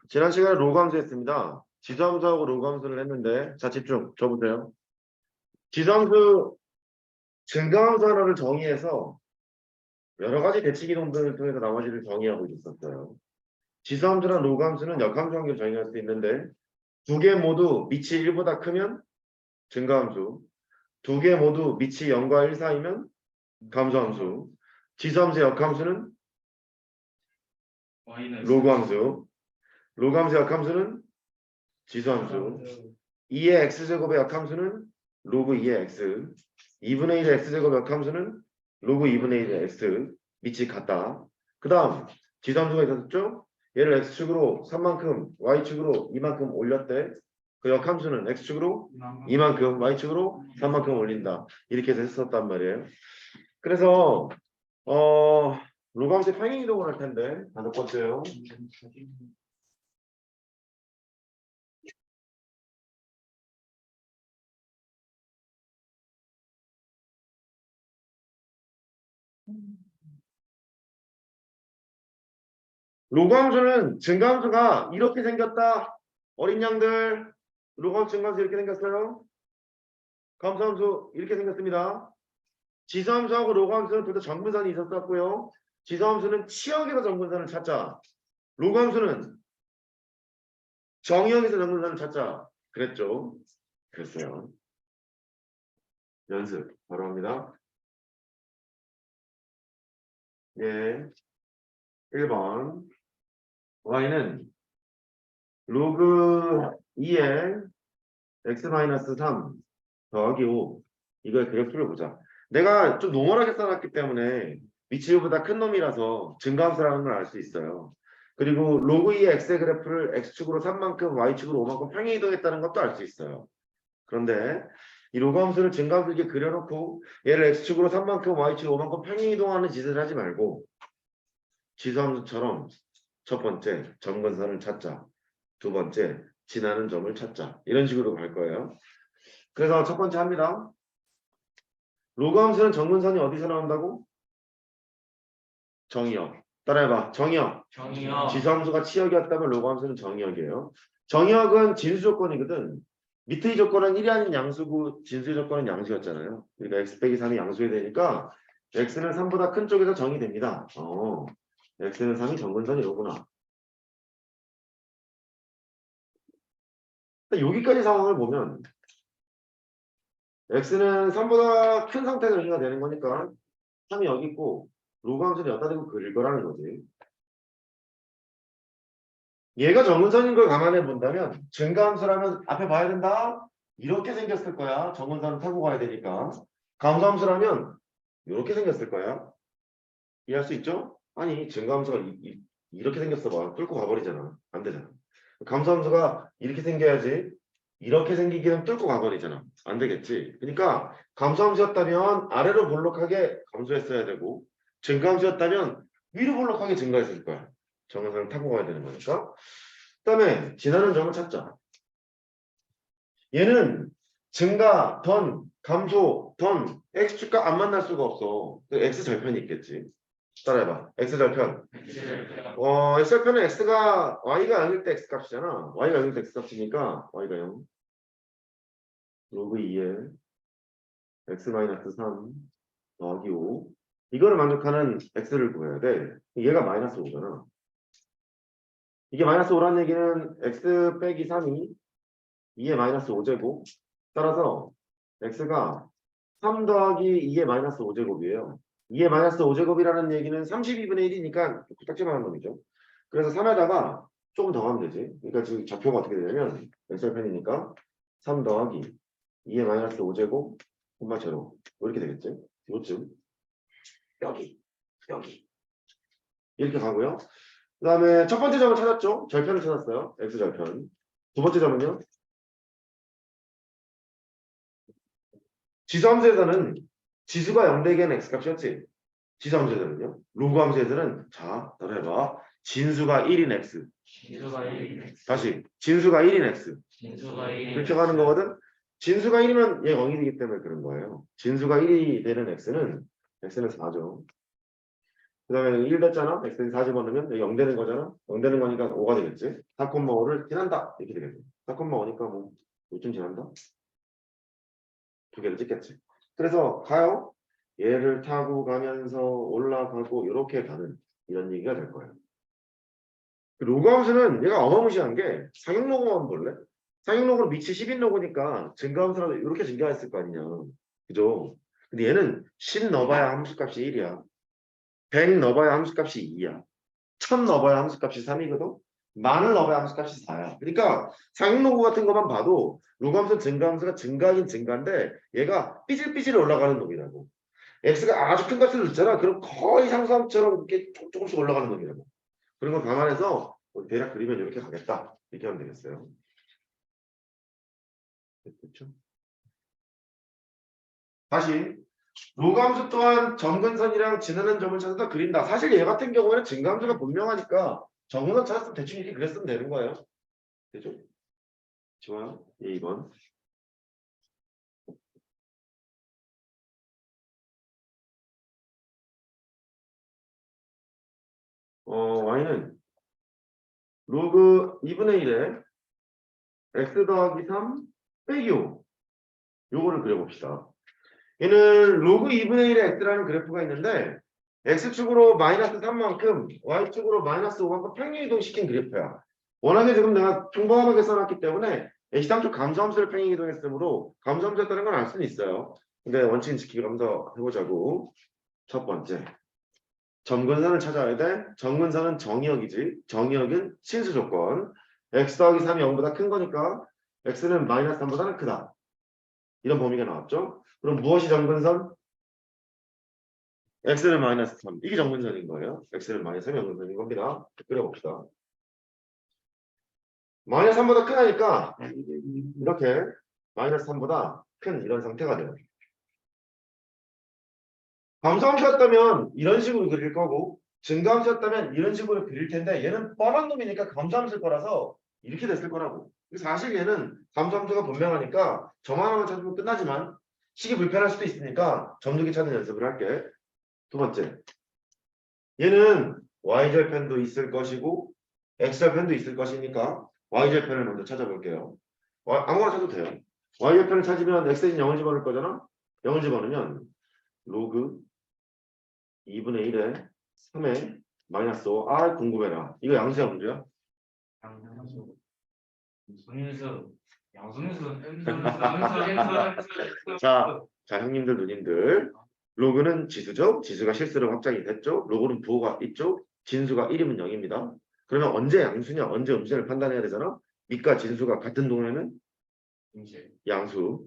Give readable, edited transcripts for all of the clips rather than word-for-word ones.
지난 시간에 로그함수 했습니다. 지수함수하고 로그함수를 했는데, 자, 집중, 줘보세요. 지수함수, 증가함수 하나를 정의해서 여러 가지 대칭 이동들을 통해서 나머지를 정의하고 있었어요. 지수함수랑 로그함수는 역함수 관계를 정의할 수 있는데, 두 개 모두 밑이 1보다 크면 증가함수, 두 개 모두 밑이 0과 1 사이면 감소함수, 지수함수 역함수는 로그함수, 로그함수 역함수는 지수함수, 2의 x제곱의 역함수는 로그 2의 x, 2분의 1의 x제곱 역함수는 로그 2분의 1의 x, 밑이 같다. 그 다음 지수함수가 있었죠? 얘를 x축으로 3만큼, y축으로 2만큼 올렸대. 그 역함수는 x축으로 2만큼, y축으로 3만큼 올린다. 이렇게 해서 했었단 말이에요. 그래서 로그함수의 평행 이동을 할 텐데, 다섯 번째요. 로그함수는 증가함수가 이렇게 생겼다. 어린 양들, 로그함수 증가함수 이렇게 생겼어요. 감소함수 이렇게 생겼습니다. 지수함수하고 로그함수는 둘 다 정분선이 있었었고요. 지수함수는 치역에서 정분선을 찾자. 로그함수는 정역에서 정분선을 찾자. 그랬죠. 그랬어요. 연습 바로 합니다. 예. 1번 y는 로그 2의 x-3 더하기 5 이거의 그래프를 보자. 내가 좀 노멀하게 써놨기 때문에 위치보다 큰 놈이라서 증가함수라는 걸 알 수 있어요. 그리고 로그 2의 x의 그래프를 x축으로 3만큼 y축으로 5만큼 평행 이동했다는 것도 알 수 있어요. 그런데 이 로그함수를 증가함수 이렇게 그려놓고 얘를 x축으로 3만큼 y축으로 5만큼 평행 이동하는 짓을 하지 말고 지수함수처럼 첫 번째 점근선을 찾자. 두 번째 지나는 점을 찾자. 이런 식으로 갈 거예요. 그래서 첫 번째 합니다. 로그함수는 정근선이 어디서 나온다고? 정의역. 따라해봐. 정의역. 지수함수가 치역이었다면 로그함수는 정의역이에요. 정의역은 진수 조건이거든. 밑의 조건은 1이 아닌 양수고 진수의 조건은 양수였잖아요. 그러니까 x 빼기 3이 양수에 되니까 x는 3보다 큰 쪽에서 정의됩니다. x는 3이 정근선이 오구나. 여기까지 상황을 보면 x는 3보다 큰 상태에서 정의가 되는 거니까 3이 여기 있고 로그함수는 여기다 대고 그릴 거라는 거지. 얘가 정근선인 걸 감안해 본다면 증가함수라면 앞에 봐야 된다. 이렇게 생겼을 거야. 정근선을 타고 가야 되니까. 감소함수라면 이렇게 생겼을 거야. 이해할 수 있죠? 아니 증가함수가 이렇게 생겼어 봐. 뚫고 가버리잖아. 안 되잖아. 감소함수가 이렇게 생겨야지. 이렇게 생기기는 뚫고 가버리잖아. 안 되겠지. 그러니까 감소함수였다면 아래로 볼록하게 감소했어야 되고 증가함수였다면 위로 볼록하게 증가했을 거야. 정근선을 타고 가야 되는 거니까. 그다음에 지나는 점을 찾자. 얘는 증가, 던, 감소, 던, x축과 안 만날 수가 없어. x 절편이 있겠지. 따라해봐. x 절편. x 절편은 x가 y가 0일 때 x 값이잖아. y가 0일 때 x 값이니까 y가 0. 로그 2에 x-3 더하기 5. 이거를 만족하는 x를 구해야 돼. 얘가 마이너스 5잖아. 이게 마이너스 5라는 얘기는 x 빼기 3이 2의 마이너스 5제곱. 따라서 x가 3 더하기 2의 마이너스 5제곱이에요. 2의 마이너스 5제곱이라는 얘기는 32분의 1이니까 딱지만한 놈이죠. 그래서 3에다가 조금 더 하면 되지. 그러니까 지금 좌표가 어떻게 되냐면 x절편이니까 3 더하기 2의 마이너스 5제곱 콤마 제로 이렇게 되겠지. 요쯤 여기 이렇게 가고요. 그 다음에 첫 번째 점을 찾았죠. 절편을 찾았어요. x절편. 두 번째 점은요. 지수함수에서는 지수가 0대기에는 x값이었지. 지수함수에서는요. 로그함수에서는 자, 따라해봐. 진수가 1인 x. 다시 진수가 1인 x. 그렇게 가는 거거든. 진수가 1이면 얘 0이기 때문에 그런 거예요. 진수가 1이 되는 x는 4죠. 그 다음에 1 됐잖아. x는 4 집어넣으면 0 되는 거잖아. 0 되는 거니까 5가 되겠지. 4,5를 지난다. 이렇게 되겠지. 4,5니까 뭐 요즘 지난다. 두 개를 찍겠지. 그래서 가요. 얘를 타고 가면서 올라가고 이렇게 가는 이런 얘기가 될 거예요. 로그함수는 얘가 어마무시한 게 상용로그만 볼래? 상용로그는 밑이 10인 로그니까 증가함수라도 이렇게 증가했을 거 아니냐. 그죠? 근데 얘는 10 넣어봐야 함수값이 1이야. 100 넣어봐야 함수값이 2야. 1000 넣어봐야 함수값이 3이거든. 만을 넣어봐야 함수값이 4야. 그러니까 상용로그 같은 것만 봐도 로그함수 증가함수가 증가하긴 증가인데 얘가 삐질삐질 올라가는 놈이라고. x가 아주 큰 값을 넣잖아. 그럼 거의 상수함수처럼 이렇게 조금씩 올라가는 놈이라고. 그런 걸 감안해서 대략 그리면 이렇게 가겠다. 이렇게 하면 되겠어요. 그렇죠? 다시 로그함수 또한 점근선이랑 지나는 점을 찾아서 그린다. 사실 얘 같은 경우에는 증가함수가 분명하니까 점근선 찾았으면 대충 이렇게 그렸으면 되는 거예요. 되죠? 좋아요. 2번. y는 로그 2분의 1에 x 더하기 3 빼기 5. 요거를 그려봅시다. 얘는 로그 2분의 1의 x라는 그래프가 있는데 x축으로 마이너스 3만큼 y축으로 마이너스 5만큼 평행 이동시킨 그래프야. 워낙에 지금 내가 평범하게 써놨기 때문에 시장쪽 감소함수를 평행 이동했으므로 감소함수였다는 건 알 수는 있어요. 근데 원칙 지키기 한번 해보자고. 첫 번째, 점근선을 찾아야 돼. 점근선은 정의역이지. 정의역은 신수 조건. x 더하기 3이 0보다 큰 거니까 x는 마이너스 3보다는 크다. 이런 범위가 나왔죠. 그럼 무엇이 점근선? x는 마이너스 3. 이게 정근선인 거예요. x는 마이너스 3이 정근선인 겁니다. 그려봅시다. 마이너스 3보다 크다니까 이렇게 마이너스 3보다 큰 이런 상태가 돼요. 감소함수였다면 이런 식으로 그릴 거고 증가함수였다면 이런 식으로 그릴 텐데 얘는 뻔한 놈이니까 감소함수일 거라서 이렇게 됐을 거라고. 사실 얘는 감소함수가 분명하니까 점 하나만 찾으면 끝나지만 식이 불편할 수도 있으니까 점두기 찾는 연습을 할게. 두 번째, 얘는 y절편도 있을 것이고 x절편도 있을 것이니까 y절편을 먼저 찾아볼게요. 아무거나 찾아도 돼요. y절편을 찾으면 x는 0을 집어넣을 거잖아. 0을 집어넣으면 로그 2분의 1에 3에 마이너스 5. 궁금해라. 이거 양수야 문제야? 양수. 양수인수. 양수인수. 자, 형님들 누님들, 로그는 지수죠. 지수가 실수로 확장이 됐죠. 로그는 부호가 있죠. 진수가 1이면 0입니다. 그러면 언제 양수냐, 언제 음수냐를 판단해야 되잖아. 밑과 진수가 같은 동네는 양수.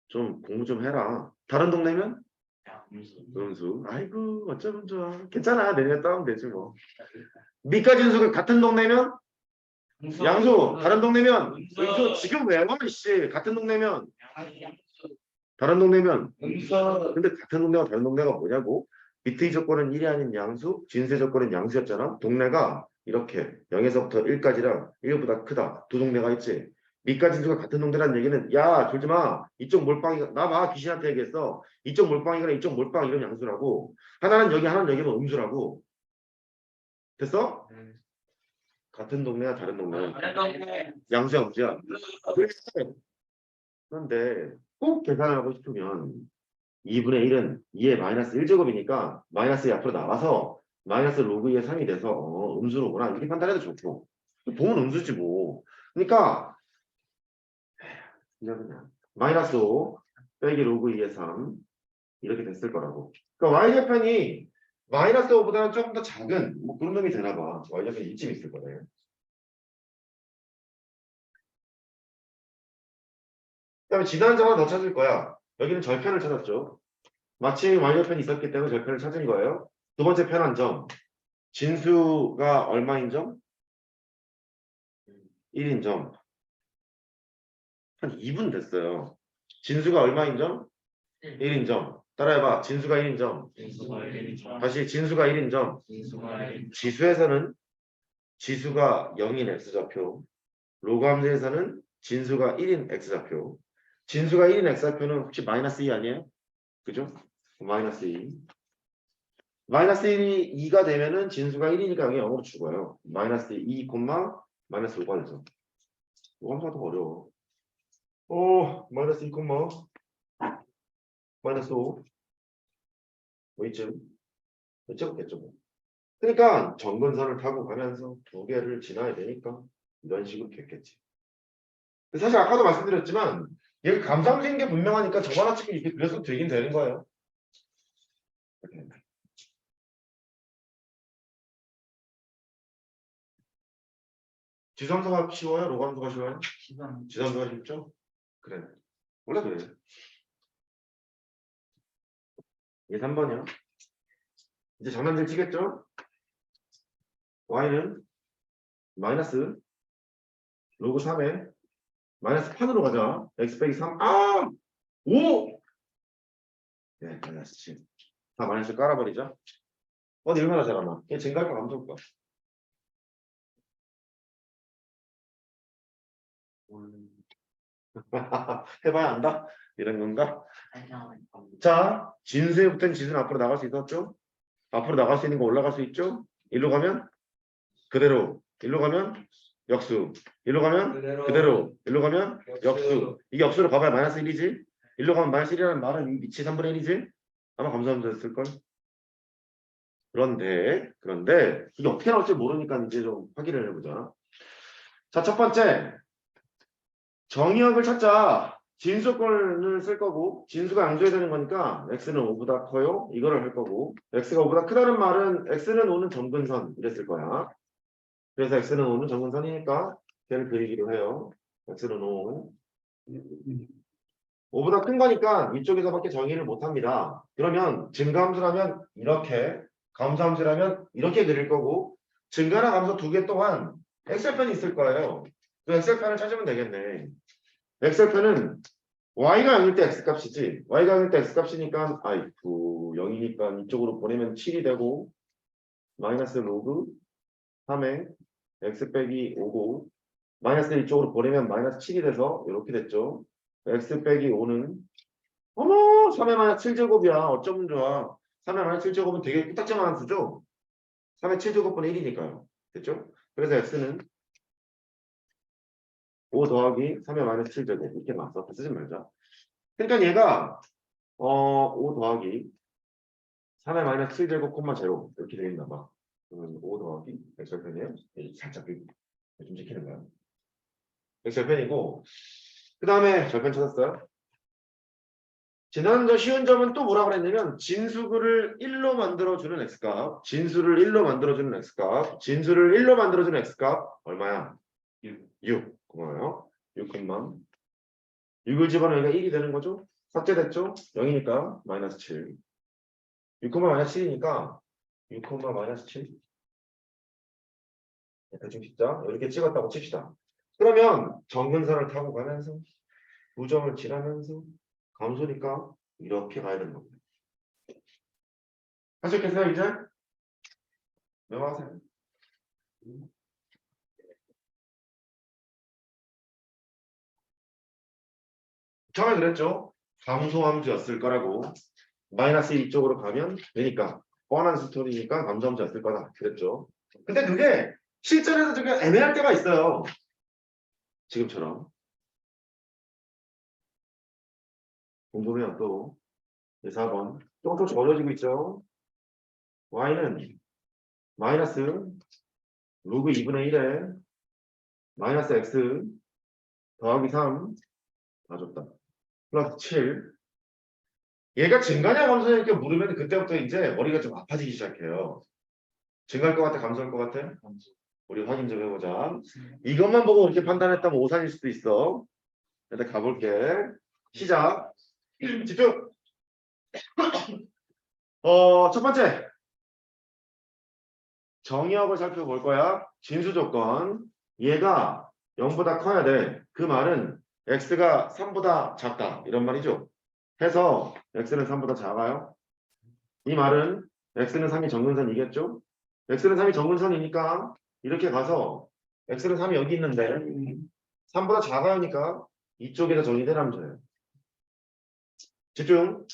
좀 공부 좀 해라. 다른 동네면 음수. 아이고 어쩌면 좋아. 괜찮아. 내년에 따면 되지 뭐. 밑과 진수가 같은 동네면 양수. 다른 동네면 음수. 지금 왜 와, 씨. 같은 동네면 다른 동네면 근데 같은 동네와 다른 동네가 뭐냐고. 밑의 조건은 1이 아닌 양수, 진수의 조건은 양수였잖아. 동네가 이렇게 0에서부터 1까지랑 1보다 크다. 두 동네가 있지. 밑과 진수가 같은 동네라는 얘기는 야 졸지 마. 이쪽 몰빵이 나 봐. 귀신한테 얘기했어. 이쪽 몰빵이거나 이쪽 몰빵 이런 양수라고. 하나는 여기 하나는 여기면 음수라고. 됐어? 같은 동네와 다른 동네는 양수야 음수야. 그런데 꼭 계산을 하고 싶으면 2분의 1은 2의 마이너스 1제곱이니까 마이너스 앞으로 나와서 마이너스 로그 2의 3이 돼서 음수로구나 이렇게 판단해도 좋고 보면 음수지 뭐. 그러니까 그냥 마이너스 5 빼기 로그 2의 3 이렇게 됐을 거라고. 그러니까 y좌편이 마이너스 5보다는 조금 더 작은 뭐 그런 놈이 되나 봐. y좌편이 이쯤 있을 거네. 그다음에 지난 점을 더 찾을 거야. 여기는 절편을 찾았죠. 마침 y좌편이 있었기 때문에 절편을 찾은 거예요. 두 번째 편한 점. 진수가 얼마인 점? 1인 점. 한 2분 됐어요. 진수가 얼마인 점? 1인 점. 따라해봐. 진수가 1인 점. 다시 진수가 1인 점. 지수에서는 지수가 0인 x좌표. 로그함수에서는 진수가 1인 x좌표. 진수가 1인 x좌표는 혹시 마이너스 2 아니에요? 그죠? 마이너스 2. 마이너스 1이 2가 되면은 진수가 1이니까 여기 0으로 죽어요. 마이너스 2, 마이너스 5가 되죠. 이거 더 어려워. 마이너스 2, 마이너스 5. 뭐 이쯤? 이쯤겠죠 뭐. 그러니까 정근선을 타고 가면서 두 개를 지나야 되니까 이런 식으로 됐겠지. 사실 아까도 말씀드렸지만 얘가 감상된 게 분명하니까 저만화측을 이렇게 그려서 되긴 되는 거예요. 지수함수가 쉬워요? 로감수가 쉬워요? 시간 지수함수가 쉽죠? 그래. 원래 그래. 이게 3번이야. 이제 장난질 치겠죠? y는 마이너스 로그 3에 마이너스 판으로 가자. x 빼기 3. 5! 네, 마이너스 7. 다 마이너스 깔아버리자. 얼마나 잘하나? 얘 증가할까 감소할까? 해봐야 안다? 이런 건가? 자, 진수에 붙은 지수는 앞으로 나갈 수 있었죠? 앞으로 나갈 수 있는 거 올라갈 수 있죠? 일로 가면 그대로, 일로 가면 역수, 일로 가면 그대로, 일로 가면 역수. 이게 역수로 가봐야 마이너스 1이지? 일로 가면 마이너스 1이라는 말은 이 위치 3분의 1이지? 아마 감소하면 됐을걸? 그런데 이게 어떻게 나올지 모르니까 이제 좀 확인을 해보자. 자, 첫 번째 정의역을 찾자. 진수권을 쓸 거고 진수가 양수해야 되는 거니까 x는 5보다 커요. 이거를 할 거고 x가 5보다 크다는 말은 x는 5는 정근선 이랬을 거야. 그래서 x는 5는 정근선이니까 걔를 그리기로 해요. x는 5. 5보다 큰 거니까 이쪽에서밖에 정의를 못합니다. 그러면 증가함수라면 이렇게 감소함수라면 이렇게 그릴 거고 증가나 감소 두 개 동안 엑셀편이 있을 거예요. 그 엑셀편을 찾으면 되겠네. 엑셀편은 y가 0일 때 x값이지. y가 0일 때 x값이니까 0이니까 이쪽으로 보내면 7이 되고 마이너스 로그 3에 x 빼기 5고 마이너스 이쪽으로 보내면 마이너스 7이 돼서 이렇게 됐죠. x 빼기 5는 3의 마이너스 7제곱이야. 어쩌면 좋아. 3의 마이너스 7제곱은 되게 삐딱지만한 수죠. 3의 7제곱분의 1이니까요. 됐죠? 그래서 x는 5 더하기 3의 마이너스 7제곱 이렇게 나왔어. 쓰지 말자. 그러니까 얘가 5 더하기 3의 마이너스 7제곱 콤마 제로 이렇게 되어 있나 봐. 그러면 5 더하기 x절편이에요. 살짝 좀 지키는 거야. x절편이고 그 다음에 절편 찾았어요. 지난번 쉬운 점은 또 뭐라 그랬냐면 진수를 1로 만들어주는 x값, 진수를 1로 만들어주는 x값, 진수를 1로 만들어주는 x값 얼마야? 6. 고마워요. 6만 6을 집어넣으니까 1이 되는 거죠? 삭제됐죠? 0이니까 마이너스 7. 6, 마이너스 7이니까 6, 마이너스 7. 대충 칩자. 이렇게 찍었다고 칩시다. 그러면 정근선을 타고 가면서 부점을 칠하면서 감소니까 이렇게 가야 되는 겁니다. 하셨겠어요 이제? 넘어가세요. 처음에 그랬죠? 감소함수였을 거라고. 마이너스 이쪽으로 가면 되니까 뻔한 스토리니까 감소함수였을 거다 그랬죠. 근데 그게 실전에서 좀 애매할 때가 있어요. 지금처럼. 공부면 또 4번 조금씩 어려지고 있죠. y는 마이너스 로그 2분의 1에 마이너스 x 더하기 3 다 줬다. 플러스 7. 얘가 증가냐 감소냐 이렇게 물으면 그때부터 이제 머리가 좀 아파지기 시작해요. 증가할 것 같아? 감소할 것 같아? 우리 확인 좀 해보자. 이것만 보고 그렇게 판단했다면 오산일 수도 있어. 일단 가볼게. 시작. 집중. 첫 번째. 정의역을 살펴볼 거야. 진수 조건. 얘가 0보다 커야 돼. 그 말은 x가 3보다 작다. 이런 말이죠. 해서 x는 3보다 작아요. 이 말은 x는 3이 정근선이겠죠? x는 3이 정근선이니까 이렇게 가서 x는 3이 여기 있는데 3보다 작아요니까 이쪽에다 정의되라면 돼요. 집중.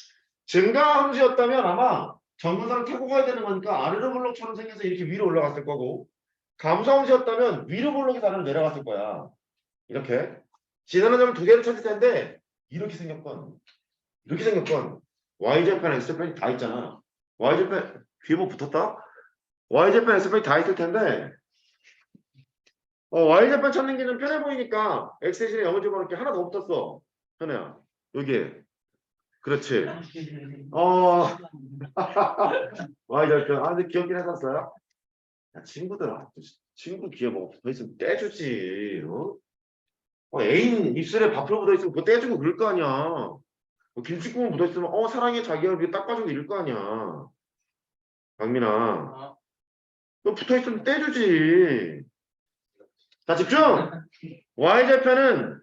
증가함수였다면 아마 정문선을 타고 가야 되는 거니까 아래로 블록처럼 생겨서 이렇게 위로 올라갔을 거고, 감소함수였다면 위로 블록에서 아래로 내려갔을 거야. 이렇게 지나는 점을 두 개를 찾을 텐데 이렇게 생겼건 y절편 x절편이 다 있잖아. y절편 뒤에 뭐 붙었다? y절편 x절편이 다 있을 텐데 y절편 찾는 게 좀 편해 보이니까 x 대신에 0을 집어넣게 하나 더 붙었어. 현우야 여기에. 그렇지. y절편. 근데 귀엽긴 했었어요. 야, 친구들아, 친구 귀에 뭐 붙어있으면 떼주지. 애인 입술에 밥풀 묻어있으면 그거 떼주고 그럴 거 아니야. 김치국물 묻어있으면 사랑해 자기야 이렇게 닦아주고 이럴 거 아니야. 강민아, 너 붙어있으면 떼주지. 자, 집중! y절편은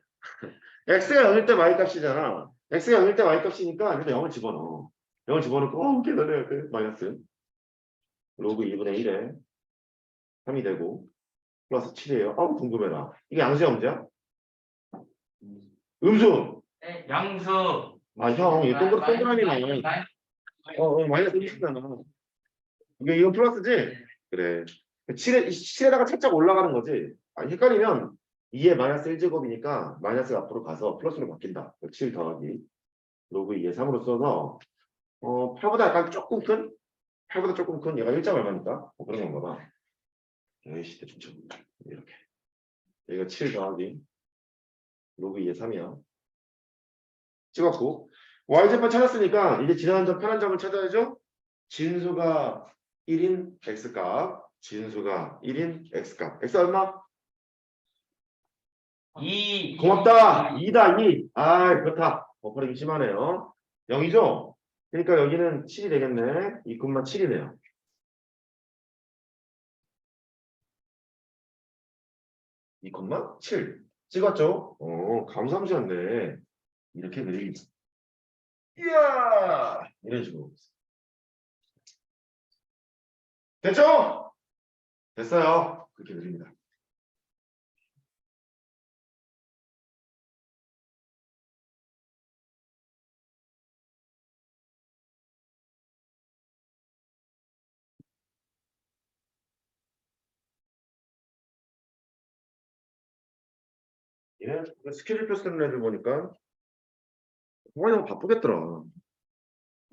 x가 0일 때 y값이잖아. x가 0일 때 y값이니까 여기다 0을 집어넣어. 0을 집어넣고 계산해야 돼. 마이너스 로그 2분의 1에 3이 되고 플러스 7이에요. 궁금해라. 이게 양수야 문제야? 음수. 양수. 형, 이 동그라미만. 마이너스 1이잖아. 이거 플러스지? 그래. 7에다가 살짝 올라가는 거지. 헷갈리면 2에 마이너스 1제곱이니까 마이너스가 앞으로 가서 플러스로 바뀐다. 7 더하기 로그 2에 3으로 써서 8보다 약간 조금 큰? 8보다 조금 큰 얘가 1점 얼마니까? 그런 건가 봐. 에이씨 대충 이렇게. 여기가 7 더하기 로그 2에 3이야. 찍었고 y제판 찾았으니까 이제 지나는 점 편한 점을 찾아야죠. 진수가 1인 x값, 진수가 1인 x값. x 얼마? 2. 고맙다. 2다 2. 그렇다. 버퍼링이 심하네요. 0이죠? 그러니까 여기는 7이 되겠네. 2,7이네요. 이 콤마 7 찍었죠? 감사함수였네. 이렇게 그리기. 이야! 이런 식으로. 됐죠? 됐어요. 그렇게 그립니다. 예, 스케줄표 쓰는 애들 보니까 정말 너무 바쁘겠더라.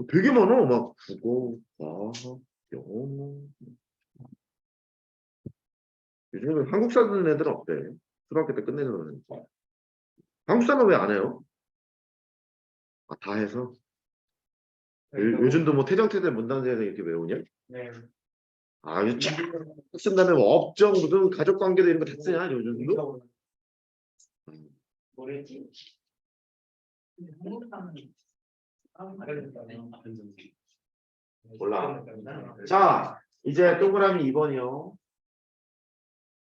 되게 많아. 막 국어, 과학, 영어. 요즘에 한국사 듣는 애들은 어때? 초등학교 때 끝내는 애들. 한국사는 왜 안 해요? 다 해서? 요즘도 뭐 태정태대 문단세에서 이렇게 외우냐? 네. 요즘 쫙 쓴 다음에 뭐 업종, 무슨 가족관계도 이런 거 다 쓰냐, 요즘도? 뭐랬지? 몰라. 자, 이제 동그라미 2번이요.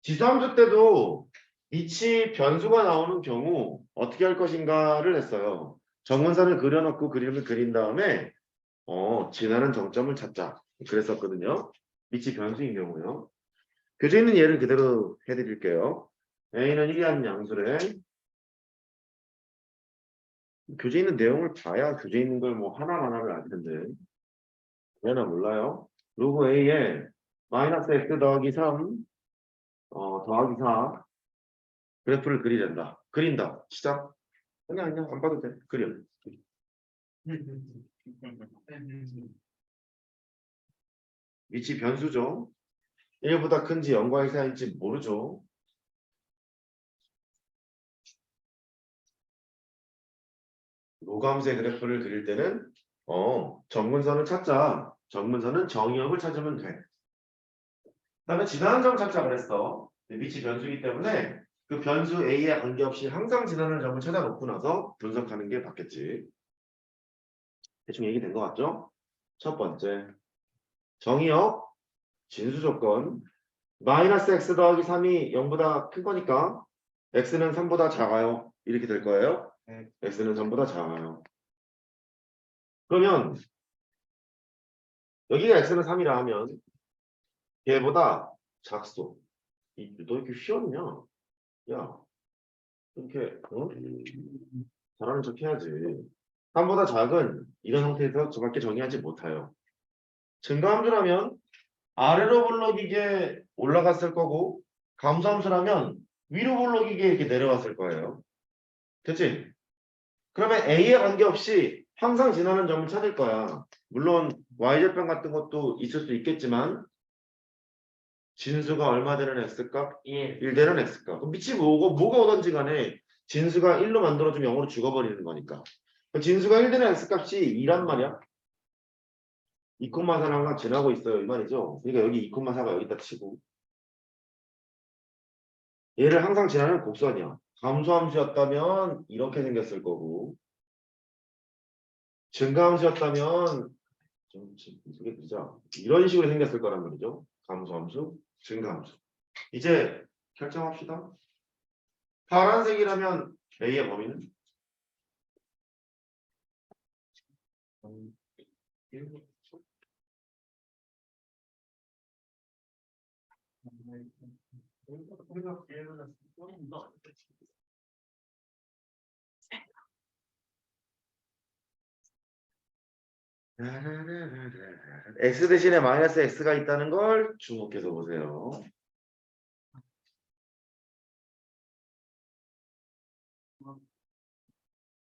지수함수 때도 이치 변수가 나오는 경우 어떻게 할 것인가를 했어요. 정문선을 그려놓고 그림을 그린 다음에 지나는 정점을 찾자. 그랬었거든요. 이치 변수인 경우요. 교재 있는 예를 그대로 해드릴게요. A는 1이 하는 양수래. 교재 있는 내용을 봐야 교재 있는 걸 뭐 하나하나를 알 텐데. 왜나 몰라요? 로그 A에 마이너스 x 더하기 3 더하기 4 그래프를 그리랜다. 그린다. 시작. 그냥 안 봐도 돼. 그려. 위치 변수죠. 1보다 큰지 0과 1 사이인지 모르죠. 로감수의 그래프를 그릴 때는 정문선을 찾자. 정문선은 정의역을 찾으면 돼. 그다음에 지나는 점 찾자 그랬어. 위치 변수이기 때문에 그 변수 A에 관계없이 항상 지나는 점을 찾아놓고 나서 분석하는 게 맞겠지. 대충 얘기된 것 같죠? 첫 번째, 정의역, 진수 조건, 마이너스 x 더하기 3이 0보다 큰 거니까 x는 3보다 작아요. 이렇게 될 거예요. x는 3보다 작아요. 그러면 여기가 x는 3이라 하면 얘보다 작소. 너 이렇게 휘었냐? 야, 이렇게 잘하는 척 해야지. 3보다 작은 이런 형태에서 저밖에 정의하지 못해요. 증가함수라면 아래로 볼록이게 올라갔을 거고 감소함수라면 위로 볼록이게 이렇게 내려왔을 거예요. 됐지? 그러면 A에 관계없이 항상 지나는 점을 찾을 거야. 물론 y절편 같은 것도 있을 수 있겠지만 진수가 얼마 되는 x값? 1. 1 되는 x값. 그럼 밑이 뭐가 오든지 간에 진수가 1로 만들어주면 0으로 죽어버리는 거니까. 그럼 진수가 1 되는 x값이 2란 말이야. 2,4가 지나고 있어요. 이 말이죠. 그러니까 여기 2,4가 여기다 치고 얘를 항상 지나는 곡선이야. 감소함수였다면 이렇게 생겼을 거고 증가함수였다면 좀 이게 그자 이런 식으로 생겼을 거란 말이죠. 감소함수, 증가함수. 이제 결정합시다. 파란색이라면 A의 범위는? x 대신에 마이너스 x가 있다는 걸 주목해서 보세요.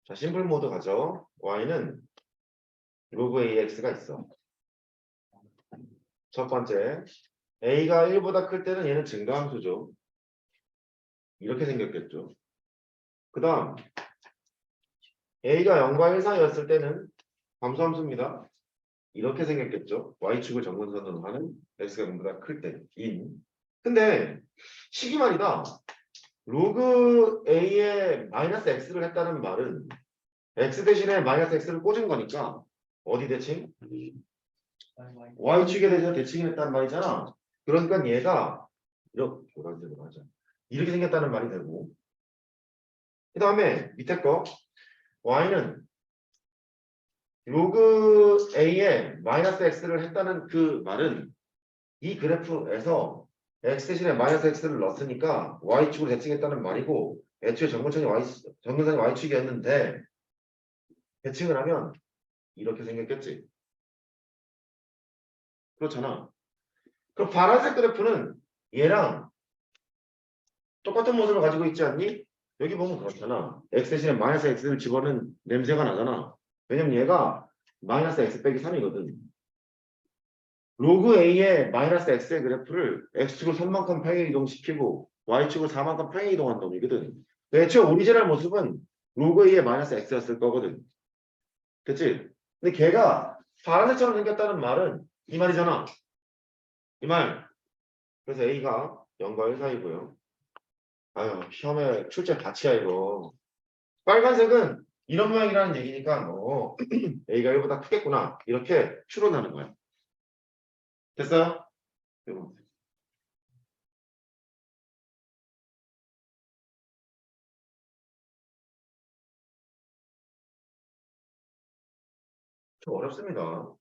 자, 심플 모드 가죠. y는 로그 ax가 있어. 첫 번째, a가 1보다 클 때는 얘는 증가함수죠. 이렇게 생겼겠죠. 그 다음, a가 0과 1 사이였을 때는 감소함수입니다. 이렇게 생겼겠죠. y축을 정근선으로 하는 x가 0보다 클 때. 근데 식이 말이다. 로그 a에 마이너스 x를 했다는 말은 x 대신에 마이너스 x를 꽂은 거니까 어디 대칭? y축에 대해서 대칭을 했다는 말이잖아. 그러니까 얘가 이렇게 노란색으로 하자. 이렇게 생겼다는 말이 되고 그 다음에 밑에 거 y는 로그 a에 마이너스 x를 했다는 그 말은 이 그래프에서 x 대신에 마이너스 x를 넣었으니까 y축으로 대칭했다는 말이고 애초에 정근선이 y축이었는데 대칭을 하면 이렇게 생겼겠지. 그렇잖아. 그럼 파란색 그래프는 얘랑 똑같은 모습을 가지고 있지 않니? 여기 보면 그렇잖아. x 대신에 마이너스 x를 집어넣은 냄새가 나잖아. 왜냐면 얘가 마이너스 x 빼기 3이거든. 로그 a의 마이너스 x의 그래프를 x축을 3만큼 평행 이동시키고 y축을 4만큼 평행 이동한 놈이거든. 애초에 오리지널 모습은 로그 a의 마이너스 x였을 거거든. 됐지? 근데 걔가 파란색처럼 생겼다는 말은 이 말이잖아. 이 말. 그래서 a가 0과 1 사이고요. 아유, 시험에 출제 가치야 이거. 빨간색은 이런 모양이라는 얘기니까 A가 1보다 크겠구나. 이렇게 추론하는 거야. 됐어요? 이거. 좀 어렵습니다.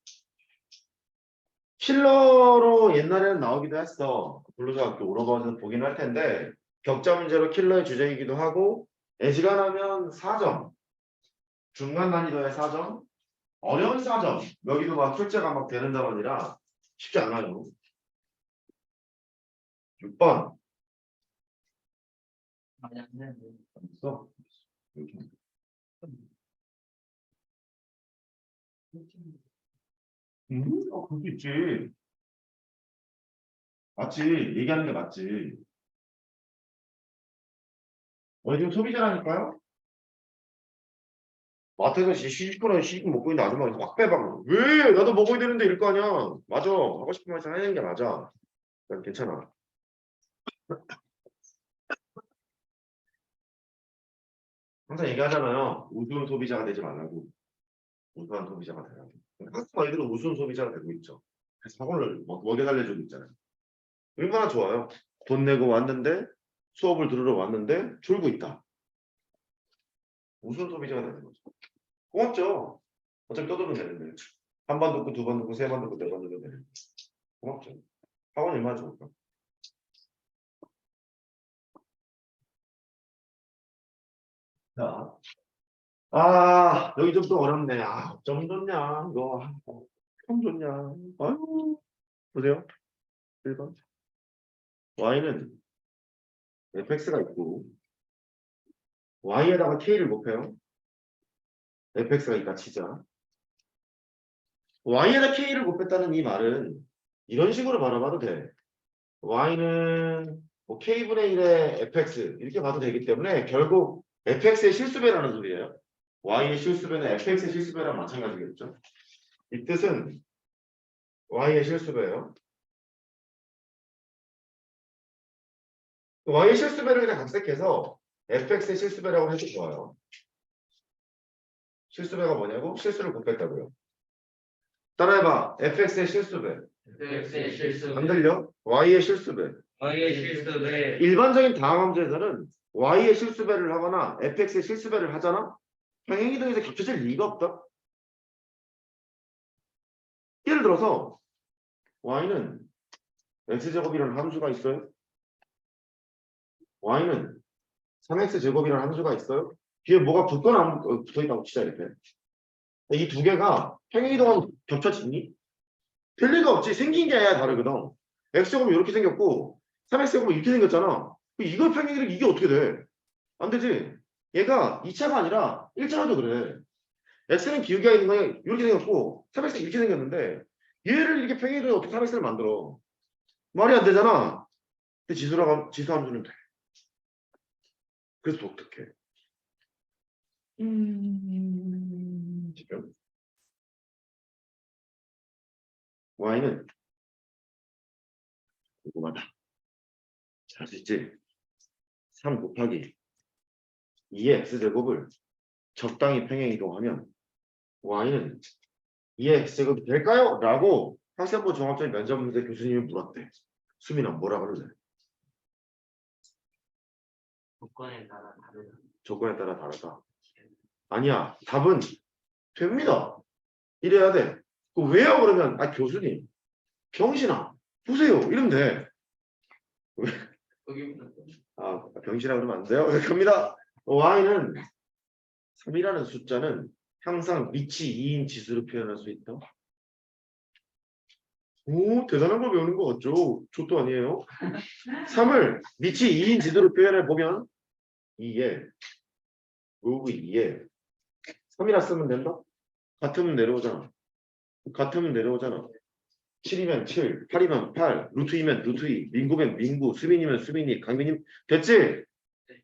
킬러로 옛날에는 나오기도 했어. 불로소학교 오러가서 보긴 할 텐데 격자 문제로 킬러의 주제이기도 하고 애시간하면 4점, 중간 난이도의 4점, 어려운 4점 여기도 막 출제가 막 되는 답안이라 쉽지 않아요. 6번 있어? 이렇게. 그럴 수 있지. 맞지. 얘기하는 게 맞지. 지금 소비자라니까요? 마트에서 시식구나 시식 먹고 있는 아줌마가 확 빼박. 왜? 나도 먹어야 되는데 이럴 거 아니야. 맞아. 하고 싶은 말씀 하는 게 맞아. 난 괜찮아. 항상 얘기하잖아요. 우스운 소비자가 되지 말라고. 우수한 소비자가 되라고. 한국 아이들은 우스운 소비자가 되고 있죠. 그래서 학원을 먹여 달래주고 있잖아요. 얼마나 좋아요. 돈 내고 왔는데 수업을 들으러 왔는데 졸고 있다. 우스운 소비자가 되는 거죠. 고맙죠. 어차피 떠들면 되는데. 한 번 듣고 두 번 듣고 세 번 듣고 네 번 듣고 되는데. 고맙죠. 학원 얼마나 좋을까? 자, 아, 여기 좀 또 어렵네. 아, 어쩜 좋냐, 이거. 참 좋냐. 아유, 보세요. 1번. y는 fx가 있고, y에다가 k를 곱해요. fx가 있다 치자. y에다 k를 곱했다는 이 말은 이런 식으로 바라봐도 돼. y는 뭐 k분의 1의 fx 이렇게 봐도 되기 때문에 결국 fx의 실수배라는 소리예요. y의 실수배는 fx의 실수배랑 마찬가지겠죠. 이 뜻은 y의 실수배예요. y의 실수배를 그냥 각색해서 fx의 실수배라고 해도 좋아요. 실수배가 뭐냐고? 실수를 곱했다고요. 따라해봐. fx의 실수배. fx의 실수 안 들려? y의 실수배. y의 실수배 일반적인 다항함수에서는 y의 실수배를 하거나 fx의 실수배를 하잖아? 평행이동에서 겹쳐질 리가 없다. 예를 들어서 y는 x제곱이라는 함수가 있어요. y는 3x제곱이라는 함수가 있어요. 뒤에 뭐가 붙어있다고 치자 이렇게. 이 두 개가 평행이동하면 겹쳐지니? 될 리가 없지. 생긴 게 아니라 다르거든. x제곱은 이렇게 생겼고 3x제곱은 이렇게 생겼잖아. 이걸 평행이동 이게 어떻게 돼? 안 되지. 얘가 2차가 아니라 1차라도 그래. x는 기울기가 있는 거야. 이렇게 생겼고 3x가 이렇게 생겼는데 얘를 이렇게 평행이동에 어떻게 3x를 만들어? 말이 안 되잖아. 근데 지수함수는 돼. 그래서 독특해. 지금 y는 궁금하다. 잘 수 있지? 3 곱하기 2의 x제곱을 적당히 평행이동하면 y는 2의 x제곱이 될까요? 라고 학생부 종합적인 면접 문제 교수님이 물었대. 수민아 뭐라 그러래? 조건에 따라 다르다. 조건에 따라 다르다. 아니야. 답은 됩니다. 이래야 돼. 왜요? 그러면 교수님 병신아 보세요. 이러면 돼. 여기부터 병신아 그러면 안 돼요. 갑니다. y는 3이라는 숫자는 항상 밑이 2인 지수로 표현할 수 있다. 오, 대단한 걸 배우는 거 같죠? 저도 아니에요. 3을 밑이 2인 지수로 표현해 보면 2에 로그 2에 3이라 쓰면 된다? 같으면 내려오잖아. 같으면 내려오잖아. 7이면 7, 8이면 8, 루트 2면 루트 2, 민구면 민구, 수빈이면 수빈이, 강민이 됐지?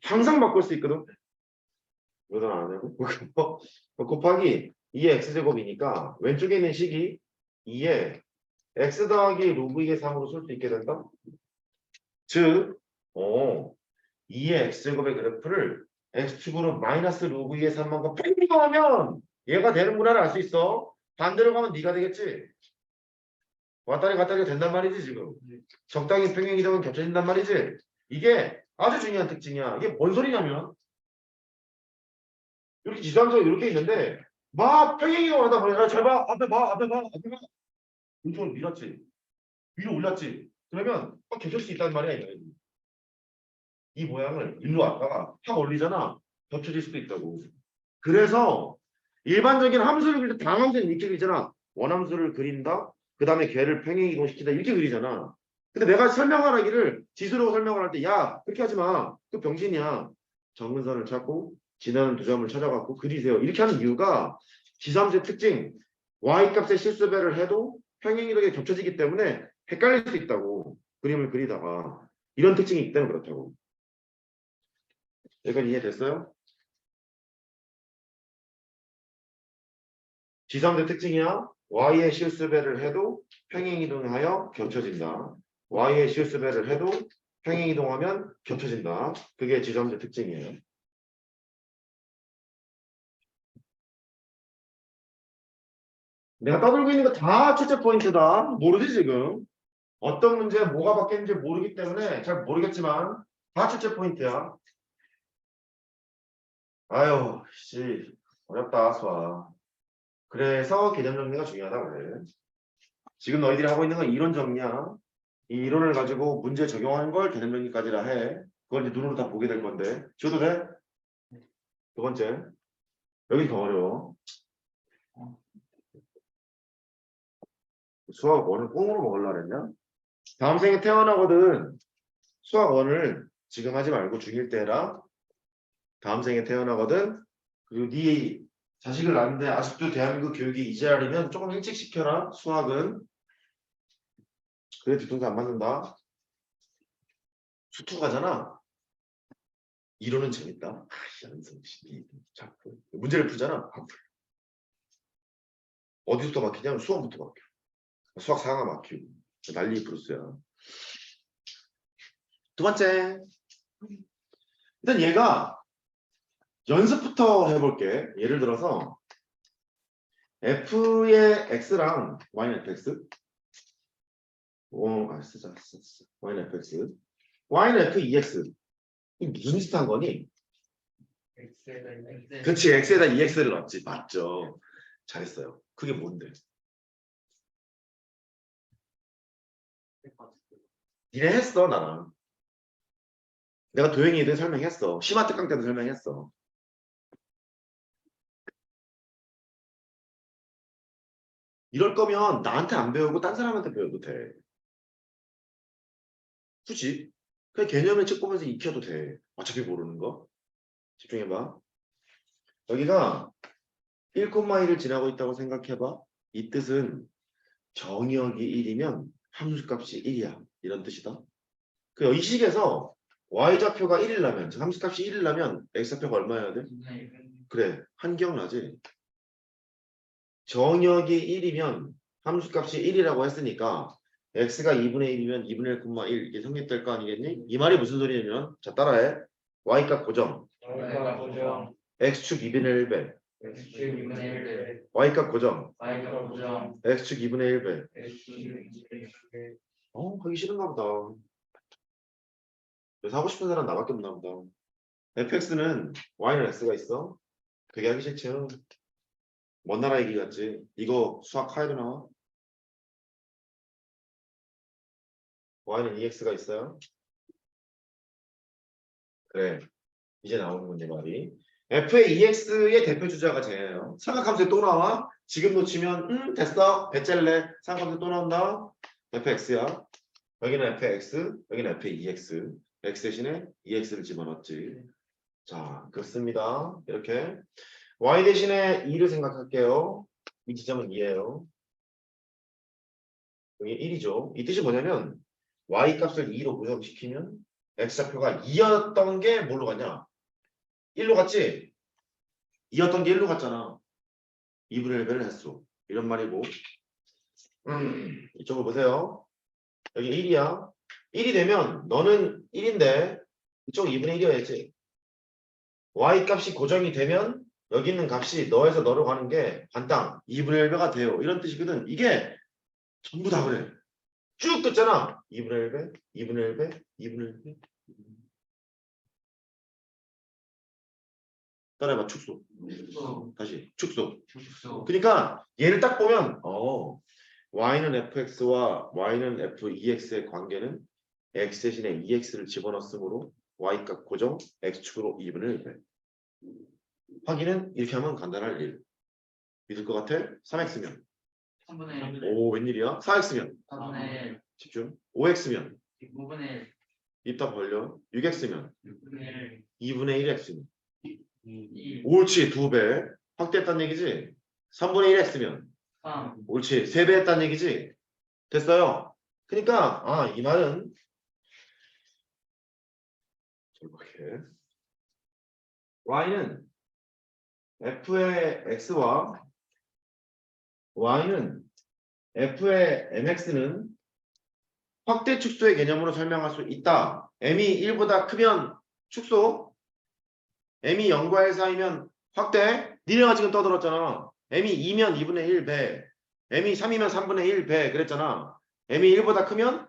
항상 바꿀 수 있거든. 이거 안 하고 곱하기 2의 x제곱이니까 왼쪽에 있는 식이 2의 x 더하기 로그 2의 3으로 쓸 수 있게 된다. 즉 2의 x제곱의 그래프를 x축으로 마이너스 로그 2의 3만과 평행하면 얘가 되는구나를 알 수 있어. 반대로 가면 네가 되겠지. 왔다리 갔다리가 된단 말이지 지금. 적당히 평행이동은 겹쳐진단 말이지. 이게 아주 중요한 특징이야. 이게 뭔 소리냐면 이렇게 지수함수가 이렇게 있는데 막 평행이동을 하다 보니까 잘 봐. 앞에 봐. 이쪽으로 밀었지. 위로 올렸지. 그러면 막 겹칠 수 있다는 말이야. 이 모양을 일로 왔다가 확 올리잖아. 겹쳐질 수도 있다고. 그래서 일반적인 함수를 그릴 때 당함수는 이렇게 그리잖아. 원함수를 그린다. 그 다음에 걔를 평행이동시킨다. 이렇게 그리잖아. 근데 내가 설명하기를 지수로 설명을 할 때 야 그렇게 하지 마. 그 병신이야. 정근선을 찾고 지나는 두 점을 찾아갖고 그리세요. 이렇게 하는 이유가 지수함수의 특징. y값의 실수배를 해도 평행이동에 겹쳐지기 때문에 헷갈릴 수 있다고. 그림을 그리다가 이런 특징이 있기 때문에 그렇다고. 여기까지 이해됐어요? 지수함수의 특징이야. y의 실수배를 해도 평행이동하여 겹쳐진다. y의 실수배를 해도 평행이동하면 겹쳐진다. 그게 지수함수의 특징이에요. 내가 떠들고 있는 거 다 출제 포인트다. 모르지 지금. 어떤 문제에 뭐가 바뀌었는지 모르기 때문에 잘 모르겠지만 다 출제 포인트야. 아유 씨 어렵다 수학. 그래서 개념 정리가 중요하다 그래. 지금 너희들이 하고 있는 건 이론 정리야. 이 이론을 가지고 문제 적용하는 걸 개념 정리까지라 해. 그걸 이제 눈으로 다 보게 될 건데. 줘도 돼? 두 번째. 여기 더 어려워. 수학 원을 꽁으로 먹으려고 그랬냐? 다음 생에 태어나거든. 수학 원을 지금 하지 말고 중1 때 해라. 다음 생에 태어나거든. 그리고 네 자식을 낳는데 아직도 대한민국 교육이 이지랄이면 조금 일찍 시켜라. 수학은. 그래 뒤통수 안 맞는다. 수투 가잖아. 이론은 재밌다. 안성씨 자꾸 문제를 풀잖아. 안 풀려. 어디부터 막히냐면 수원부터 막혀. 수학 4가 막히고 난리 브루스야. 두 번째. 일단 얘가 연습부터 해볼게. 예를 들어서 f의 x랑 y는 fx. 쓰자. y는 fx. y는 f2x. 이 무슨 짓 한 거니? 그치, x에다 2x를 넣었지. 맞죠. 잘했어요. 그게 뭔데? 니네 했어, 나랑. 내가 도영이들 설명했어. 심화 특강 때도 설명했어. 이럴 거면 나한테 안 배우고 딴 사람한테 배워도 돼. 굳이 그냥 개념을 책 보면서 익혀도 돼. 어차피 모르는 거. 집중해봐. 여기가 1,1을 지나고 있다고 생각해봐. 이 뜻은 정의역이 1이면 함수값이 1이야. 이런 뜻이다. 그 이 식에서 y좌표가 1이라면, 즉 함수값이 1이라면 x좌표가 얼마여야 돼? 그래, 한기억나지? 정의역이 1이면 함수값이 1이라고 했으니까 x가 2분의 1이면 2분의 1,1 이게 성립될 거 아니겠니? 이 말이 무슨 소리냐면 자 따라해. y값 고정 x축 2분의 1배 y값 고정 x축 2분의 1배 하기 싫은가 보다. 그래서 하고 싶은 사람 나밖에 없나 보다. fx는 y는 x가 있어. 되게 하기 싫죠. 먼 나라 얘기 같지. 이거 수학 하에도 나와. y는 2x가 있어요. 그래. 이제 나오는 내 말이. f의 2x의 대표 주자가 쟤예요. 삼각함수에 또 나와. 지금 놓치면 됐어. 배짤래. 삼각함수에 또 나온다. fx야. 여기는 fx, 여기는 f의 2x. x 대신에 2x를 집어넣었지. 자, 그렇습니다. 이렇게 y 대신에 2를 생각할게요. 이 지점은 2예요. 여기 1이죠. 이 뜻이 뭐냐면 y 값을 2로 고정시키면 x좌표가 2였던 게 뭘로 갔냐? 1로 갔지? 2였던 게 1로 갔잖아. 2분의 1배를 했어. 이런 말이고. 이쪽을 보세요. 여기 1이야. 1이 되면 너는 1인데 이쪽 2분의 1이어야지. y 값이 고정이 되면 여기 있는 값이 너에서 너로 가는 게 반땅 2분의 1배가 돼요. 이런 뜻이거든. 이게 전부 다 그래. 쭉 떴잖아. 2분의 1배, 2분의 1배, 2분의 1배. 따라해봐. 축소. 다시 축소. 그러니까 얘를 딱 보면 y는 fx와 y는 f2x의 관계는 x 대신에 2x를 집어넣었으므로 y값 고정 x축으로 2분의 1배. 확인은 이렇게 하면 간단할 일. 믿을 것 같아? 3x면 3분의 1 오 웬일이야? 4x면 4분의 1 집중 5x면 5분의 1 입 다 벌려 6x면 6분의 2분의 1x면 1 옳지 2배 확대했다는 얘기지 3분의 1x면 3 옳지 3배 했다는 얘기지 됐어요 그러니까 이 말은 이렇게 y는 f의 x와 y는 f의 mx는 확대 축소의 개념으로 설명할 수 있다. m이 1보다 크면 축소, m이 0과 1 사이면 확대. 니네가 지금 떠들었잖아. m이 2면 2분의 1배, m이 3이면 3분의 1배 그랬잖아. m이 1보다 크면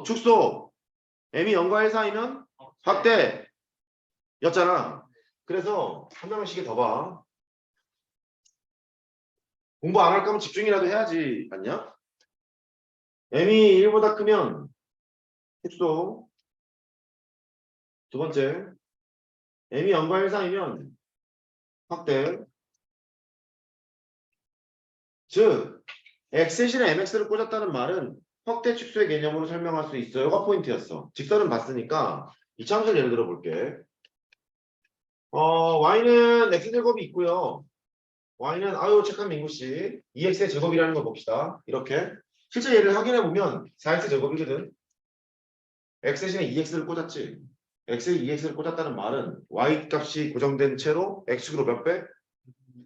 축소, m이 0과 1 사이면 확대 였잖아. 그래서 한 명씩이 더 봐. 공부 안 할 거면 집중이라도 해야지. 맞냐? m이 1보다 크면 축소. 두 번째, m이 0과 1 사이면 확대. 즉 x신에 mx를 꽂았다는 말은 확대 축소의 개념으로 설명할 수 있어요가 포인트였어. 직선은 봤으니까 이차함수를 예를 들어 볼게. y는 x제곱이 있고요. y는 아유 착한 민구씨 2x의 제곱이라는 걸 봅시다. 이렇게 실제 얘를 확인해 보면 4x 제곱이거든. x 대신에 2x를 꽂았지. x에 2x를 꽂았다는 말은 y 값이 고정된 채로 x축으로 몇 배?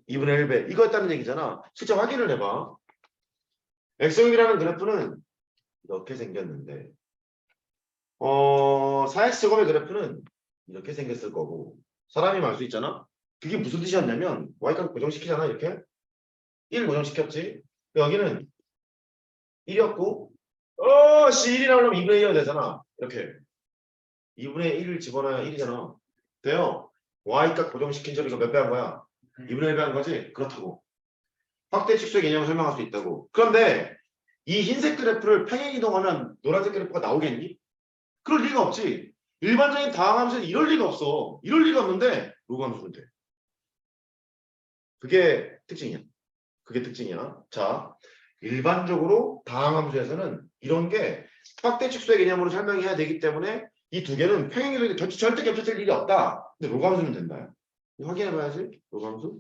2분의 1배. 이거였다는 얘기잖아. 실제 확인을 해봐. x축이라는 그래프는 이렇게 생겼는데 4x 제곱의 그래프는 이렇게 생겼을 거고 사람이 말 수 있잖아. 그게 무슨 뜻이었냐면 y값 고정시키잖아. 이렇게 1 고정시켰지. 여기는 1이었고 1이라 그러면 2분의 1이 되잖아. 이렇게 2분의 1을 집어넣어야 1이잖아. 돼요. y값 고정시킨 적에서 몇 배 한 거야? 2분의 1배 한 거지? 그렇다고. 확대 축소의 개념을 설명할 수 있다고. 그런데 이 흰색 그래프를 평행 이동하면 노란색 그래프가 나오겠니? 그럴 리가 없지. 일반적인 다항함수는 이럴 리가 없어. 이럴 리가 없는데 로그 함수는 돼. 그게 특징이야. 그게 특징이야. 자, 일반적으로 다항함수에서는 이런 게 확대 축소의 개념으로 설명해야 되기 때문에 이 두 개는 평행 이동이 절대 겹쳐질 일이 없다. 근데 로그 함수는 된다. 확인해 봐야지. 로그 함수.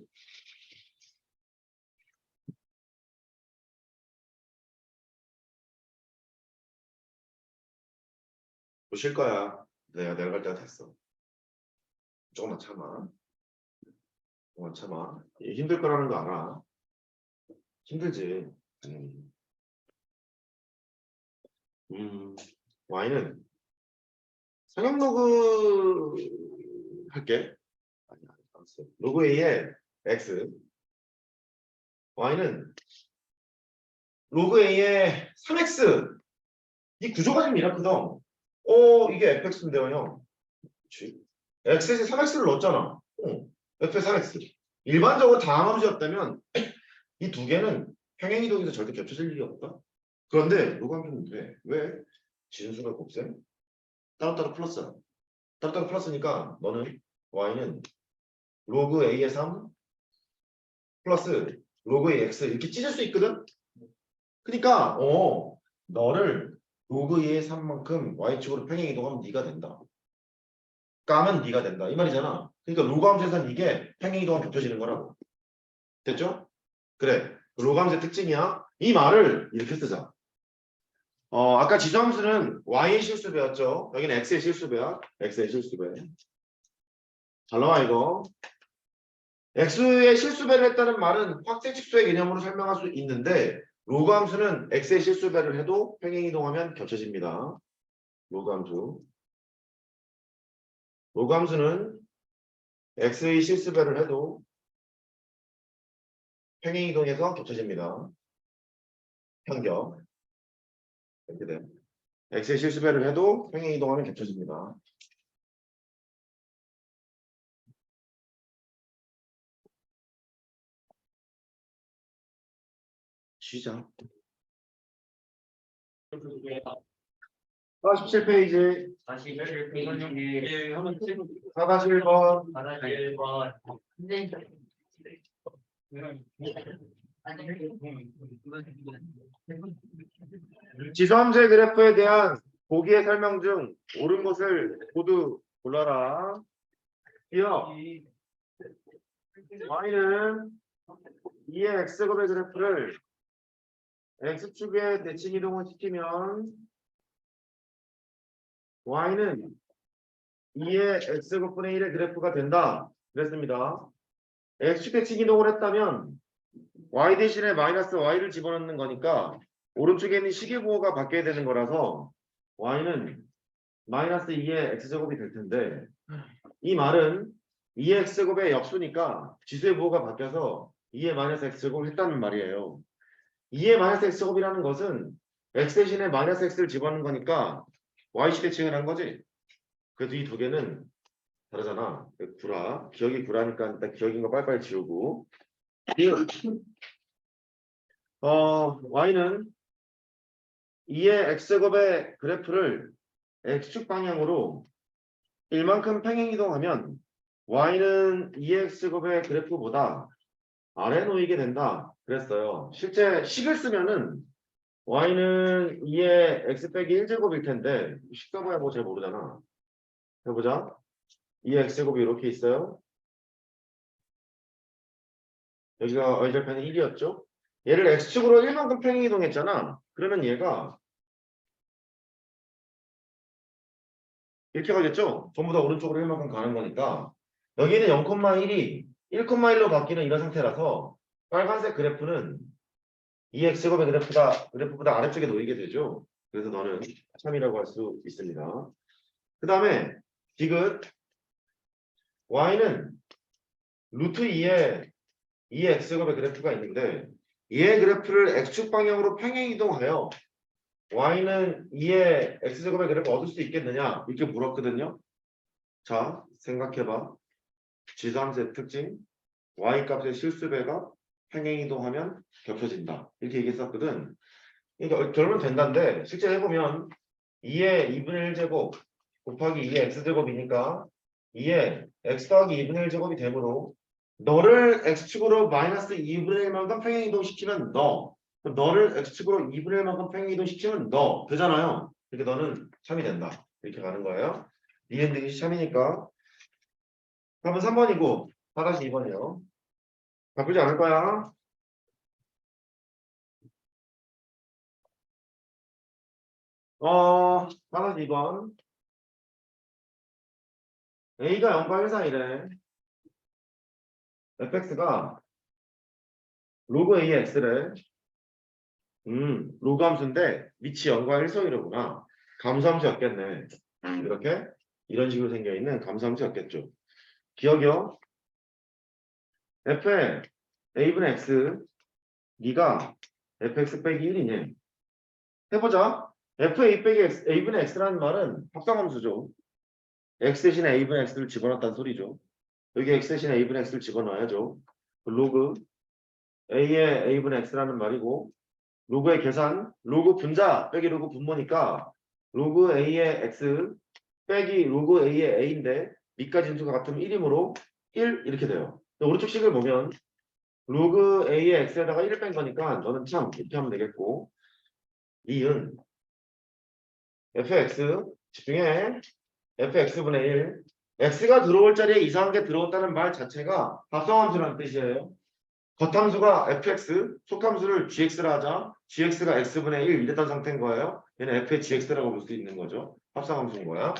보실 거야. 내가 내려갈 때가 됐어. 조금만 참아. 조금만 참아. 힘들 거라는 거 알아. 힘들지. y는 상형 로그 할게. 아니야, 알았어. 로그 a의 x. y는 로그 a의 3x. 이 구조가 좀 이렇거든. 이게 fx인데요, 형. 그렇지. x에 3x를 넣었잖아. f에 3x. 일반적으로 다항함수였다면 이 두 개는 평행이동에서 절대 겹쳐질 일이 없다. 그런데 로그 함수는 왜? 지분수가 곱셈? 따로따로 플러스야. 따로따로 플러스니까 너는 y는 로그 a의 3 플러스 로그 a x 이렇게 찢을 수 있거든. 그러니까 너를 로그 a의 3만큼 y축으로 평행 이동하면 네가 된다. 까면 네가 된다. 이 말이잖아. 그러니까 로그 함수에서는 이게 평행 이동하면 겹쳐지는 거라고. 됐죠? 그래. 로그 함수의 특징이야. 이 말을 이렇게 쓰자. 아까 지수함수는 y의 실수배였죠. 여기는 x의 실수배야. x의 실수배. 잘 나와 이거. x의 실수배를 했다는 말은 확대 축소의 개념으로 설명할 수 있는데 로그 함수는 x의 실수배를 해도 평행 이동하면 겹쳐집니다. 로그 함수. 로그 함수는 x의 실수배를 해도 평행 이동해서 겹쳐집니다. 편격. 이렇게 돼. x의 실수배를 해도 평행 이동하면 겹쳐집니다. 쉬자. 47페이지 41페이지 한번 찍어 4-1번 1번 지수함수의 그래프에 대한 보기의 설명 중 옳은 것을 모두 골라라. 기억. y는 2의 x제곱의 그래프를 x축에 대칭 이동을 시키면 y는 2의 x제곱분의 1의 그래프가 된다. 그랬습니다. x축 대칭 이동을 했다면 y 대신에 마이너스 y를 집어넣는 거니까 오른쪽에 있는 시계부호가 바뀌어야 되는 거라서 y는 마이너스 2의 x제곱이 될 텐데 이 말은 2의 x제곱의 역수니까 지수의 부호가 바뀌어서 2의 마이너스 x제곱을 했다는 말이에요. 2의 마이너스 x제곱이라는 것은 x 대신에 마이너스 x를 집어넣는 거니까 y식 대칭을 한 거지. 그래도 이 두 개는 다르잖아. 구라. 기억이 구라니까 일단 기억인 거 빨리빨리 지우고 y는 2의 x제곱의 그래프를 x축 방향으로 1만큼 평행 이동하면 y는 2x제곱의 그래프보다 아래 놓이게 된다 그랬어요. 실제 식을 쓰면은 y는 2의 x 빼기 1제곱일 텐데 식사고야 뭐 잘 모르잖아. 해보자. 2의 x제곱이 이렇게 있어요. 여기가 y절편이 1이었죠. 얘를 x축으로 1만큼 평행 이동했잖아. 그러면 얘가 이렇게 가겠죠? 전부 다 오른쪽으로 1만큼 가는 거니까 여기는 0,1이 1,1로 바뀌는 이런 상태라서 빨간색 그래프는 2x제곱의 그래프보다 아래쪽에 놓이게 되죠. 그래서 너는 참이라고 할 수 있습니다. 그 다음에 디귿 y는 루트 2의 2x제곱의 그래프가 있는데 얘의 그래프를 x축 방향으로 평행 이동하여 y는 2의 x제곱의 그래프 얻을 수 있겠느냐 이렇게 물었거든요. 자 생각해봐. G3의 특징 y 값의 실수배가 평행 이동하면 겹쳐진다 이렇게 얘기했었거든. 그러니까 결론 된다는데 실제 해보면 2의 2분의 1제곱 곱하기 2의 x제곱이니까 2의 x 더하기 2분의 1제곱이 되므로 너를 x축으로 마이너스 2분의 1만큼 평행 이동시키면 그럼 너를 x축으로 2분의 1만큼 평행 이동시키면 되잖아요. 이렇게 너는 참이 된다. 이렇게 가는 거예요. 니은들이 참이니까. 그러면 3번이고 4-2번이요. 바꾸지 않을 거야. 4-2번. A가 0과 1 사이래. fx가 로그 a의 x래. 로그 함수인데 위치 0과 1 사이로구나. 감소함수였겠네. 이렇게 이런 식으로 생겨있는 감소함수였겠죠. 기억이요. f의 a분의 x 네가 fx 빼기 1이니 해보자. f의 a 빼기 x, a분의 x라는 말은 합성함수죠. x 대신에 a분의 x를 집어넣었다는 소리죠. 여기 x 대신에 a분의 x를 집어넣어야죠. 로그 a의 a분의 x라는 말이고 로그의 계산, 로그 분자 빼기 로그 분모니까 로그 a의 x 빼기 로그 a의 a인데 밑까지 인수가 같으면 1이므로 1 이렇게 돼요. 오른쪽 식을 보면 로그 a의 x에다가 1을 뺀 거니까 너는 참 이렇게 하면 되겠고 이은 fx 집중해 fx분의 1 x가 들어올 자리에 이상한 게 들어왔다는 말 자체가 합성함수라는 뜻이에요. 겉함수가 fx, 속함수를 gx라 하자. gx가 x분의 1 이랬던 상태인 거예요. 얘는 f의 gx라고 볼 수 있는 거죠. 합성함수인 거야.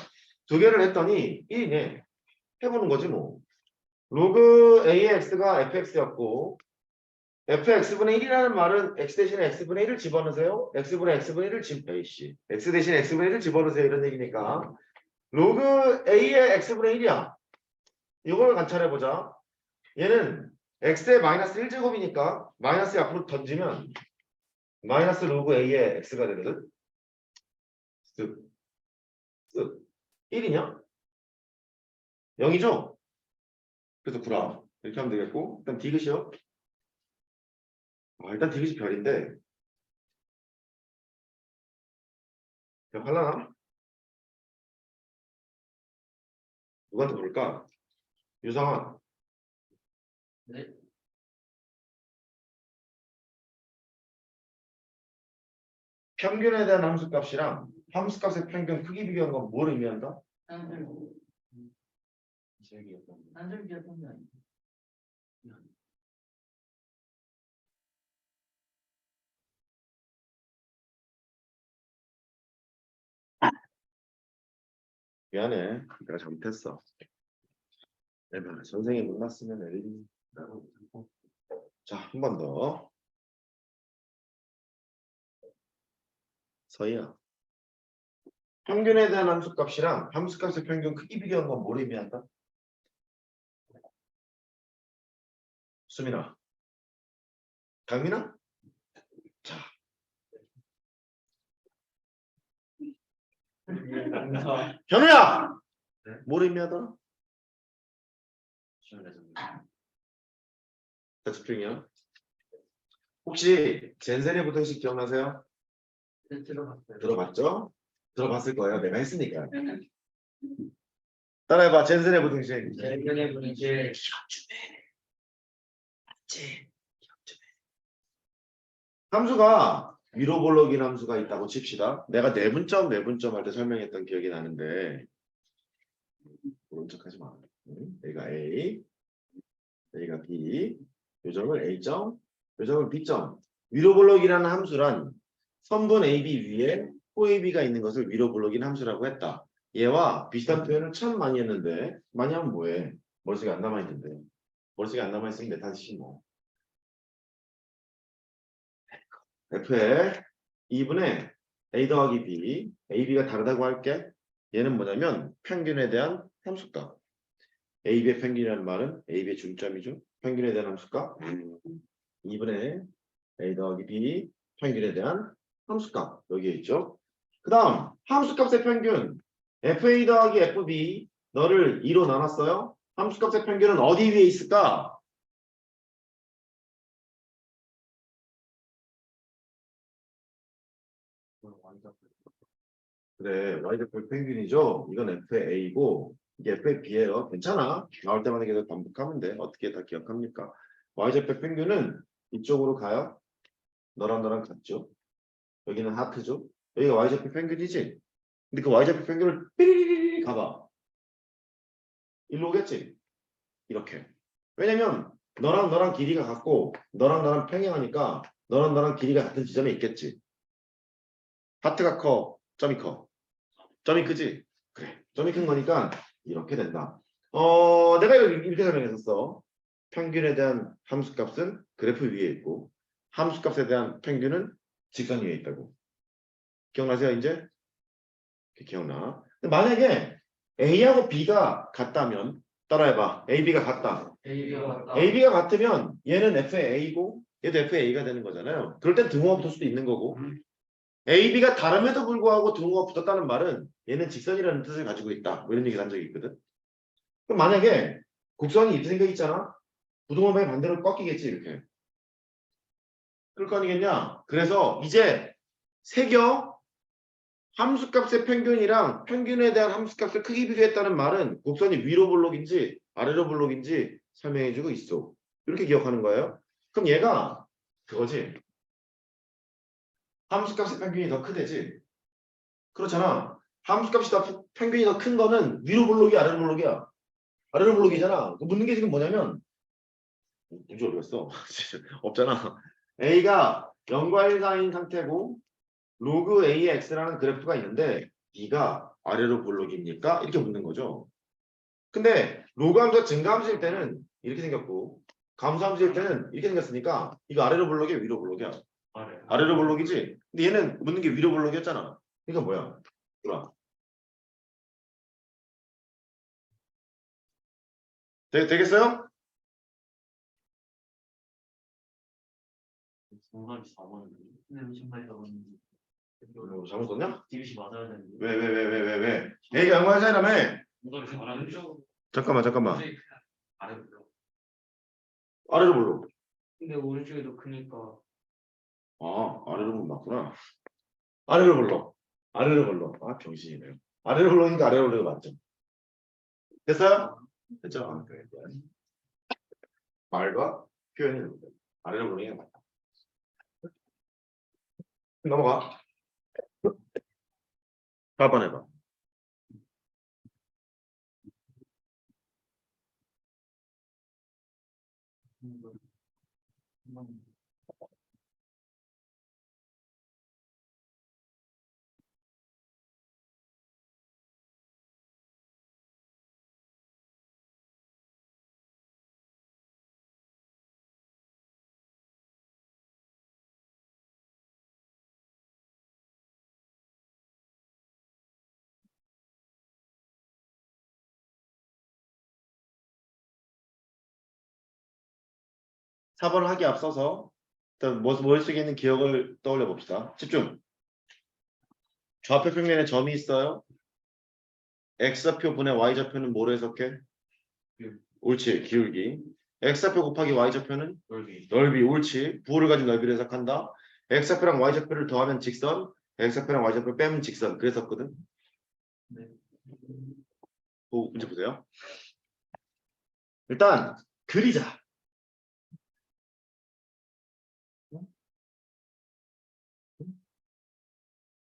두 개를 했더니 1이네. 해보는 거지 뭐. 로그 a의 x가 fx였고 fx분의 1이라는 말은 x 대신에 x분의 1을 집어넣으세요. x분의 1을 x 대신에 x분의 1을 집어넣으세요. 이런 얘기니까 로그 a의 x분의 1이야. 이걸 관찰해보자. 얘는 x의 마이너스 1제곱이니까 마이너스 앞으로 던지면 마이너스 로그 a의 x가 되거든. 쓱 1이냐? 0이죠? 그래서 구라 이렇게 하면 되겠고 일단 디귿이요. 일단 디귿이 별인데 별 할라나? 누구한테 물을까? 유상환 네. 평균에 대한 함수값이랑 함수값의 평균 크기 비교한 건 뭘 의미한다? 한줄기가 평균. 미안해. 내가 잘못했어. 선생님 못났으면 애들이 자, 한 번 더. 서희야. 평균에 대한 함수값이랑 함수값의 평균 크기 비교한 건 뭘 의미한다? 수민아. 강민아? 자, 현우야! 네? 뭘 의미하더라? 자, 집중이요. 혹시 젠세리 부등식 기억나세요? 들어봤어요. 들어봤죠? 들어봤을 거예요. 내가 했으니까. 따라해봐. 젠슨의 부등식. 젠슨의 부등식. 함수가 위로 볼록인 함수가 있다고 칩시다. 내가 내분점 할 때 설명했던 기억이 나는데 그런 척하지 마. 여기가 A, 여기가 B, 요점을 A점, 요점을 B점. 위로 볼록이라는 함수란 선분 AB 위에 코AB가 있는 것을 위로 볼록인 함수라고 했다. 얘와 비슷한 표현을 참 많이 했는데 많이 하면 뭐해? 머릿속에 안 남아있는데 머릿속에 안 남아있으면 내 탓이지 뭐. F에 2분의 A 더하기 B, AB가 다르다고 할게. 얘는 뭐냐면 평균에 대한 함수값. AB의 평균이라는 말은 AB의 중점이죠. 평균에 대한 함수값. 2분의 A 더하기 B, 평균에 대한 함수값. 여기에 있죠. 그 다음 함수값의 평균. FA 더하기 FB, 너를 2로 나눴어요. 함수값의 평균은 어디 위에 있을까? 그래, y좌표 평균이죠. 이건 FA고 이게 FB예요. 괜찮아. 나올 때마다 계속 반복하면 돼. 어떻게 다 기억합니까? y좌표 평균은 이쪽으로 가요. 너랑 너랑 같죠. 여기는 하트죠. 여기가 y좌표 평균이지. 근데 그 y좌표 평균을 삐리리리 가봐. 일로 오겠지. 이렇게. 왜냐면 너랑 너랑 길이가 같고 너랑 나랑 평행하니까 너랑 나랑 길이가 같은 지점에 있겠지. 하트가 커, 점이 커. 점이 크지? 그래. 점이 큰 거니까 이렇게 된다. 내가 이렇게 설명했었어. 평균에 대한 함수값은 그래프 위에 있고 함수값에 대한 평균은 직선 위에 있다고. 기억나세요 이제? 기억나. 근데 만약에 A하고 B가 같다면 따라해봐. A, B가 같다. AB가 같다. AB가 같으면 얘는 FA고 얘도 FA가 되는 거잖아요. 그럴 땐 등호가 붙을 수도 있는 거고 AB가 다름에도 불구하고 등호가 붙었다는 말은 얘는 직선이라는 뜻을 가지고 있다. 뭐 이런 얘기를 한 적이 있거든. 그럼 만약에 곡선이 이렇게 생겨 있잖아. 부등호방의 반대로 꺾이겠지 이렇게. 그럴 거 아니겠냐. 그래서 이제 새겨 함수값의 평균이랑 평균에 대한 함수값을 크게 비교했다는 말은 곡선이 위로 볼록인지 아래로 볼록인지 설명해주고 있어. 이렇게 기억하는 거예요. 그럼 얘가 그거지. 함수값의 평균이 더 크대지. 그렇잖아. 함수값이 평균이 더 큰 거는 위로 볼록이 아래로 볼록이야. 아래로 볼록이잖아. 묻는 게 지금 뭐냐면 문제 어디갔어? 없잖아. A가 0과 1 사이인 상태고 로그 A의 X라는 그래프가 있는데 B가 아래로 볼록입니까? 이렇게 묻는 거죠. 근데 로그 함수가 증가함수일 때는 이렇게 생겼고 감소함수일 때는 이렇게 생겼으니까 이거 아래로 볼록이야 위로 볼록이야? 아래로 볼록이지? 근데 얘는 묻는 게 위로 볼록이었잖아. 이거 뭐야? 뭐야? 되겠어요? 정답이 4번인데. 네, 정말 4번인데. 잘못 썼냐? 디귿이 맞아야 되는데. 왜? A가 0과 1 사이라며? 정답이 4번인데. 잠깐만. 아래로. 아래로 볼록. 근데 오른쪽이 더 크니까. 아, 아래로 볼록 맞구나. 아래로 볼록. 아, 병신이네요. 아래로 볼록이니까 아래로 볼록 맞죠? 됐어요? 됐죠? 아, 그래. 말과 표현이 아래로 볼록이 맞다. 넘어가. 4번 해봐. 사 번 하기 앞서서 일단 머릿속에 있는 기억을 떠올려 봅시다. 집중. 좌표 평면에 점이 있어요. x좌표 분의 y좌표는 뭐로 해석해? 옳지, 기울기. x좌표 곱하기 y좌표는 넓이, 옳지. 부호를 가진 넓이를 해석한다. x좌표랑 y좌표를 더하면 직선, x좌표랑 y좌표를 빼면 직선. 그랬었거든. 네. 문제 보세요. 일단 그리자.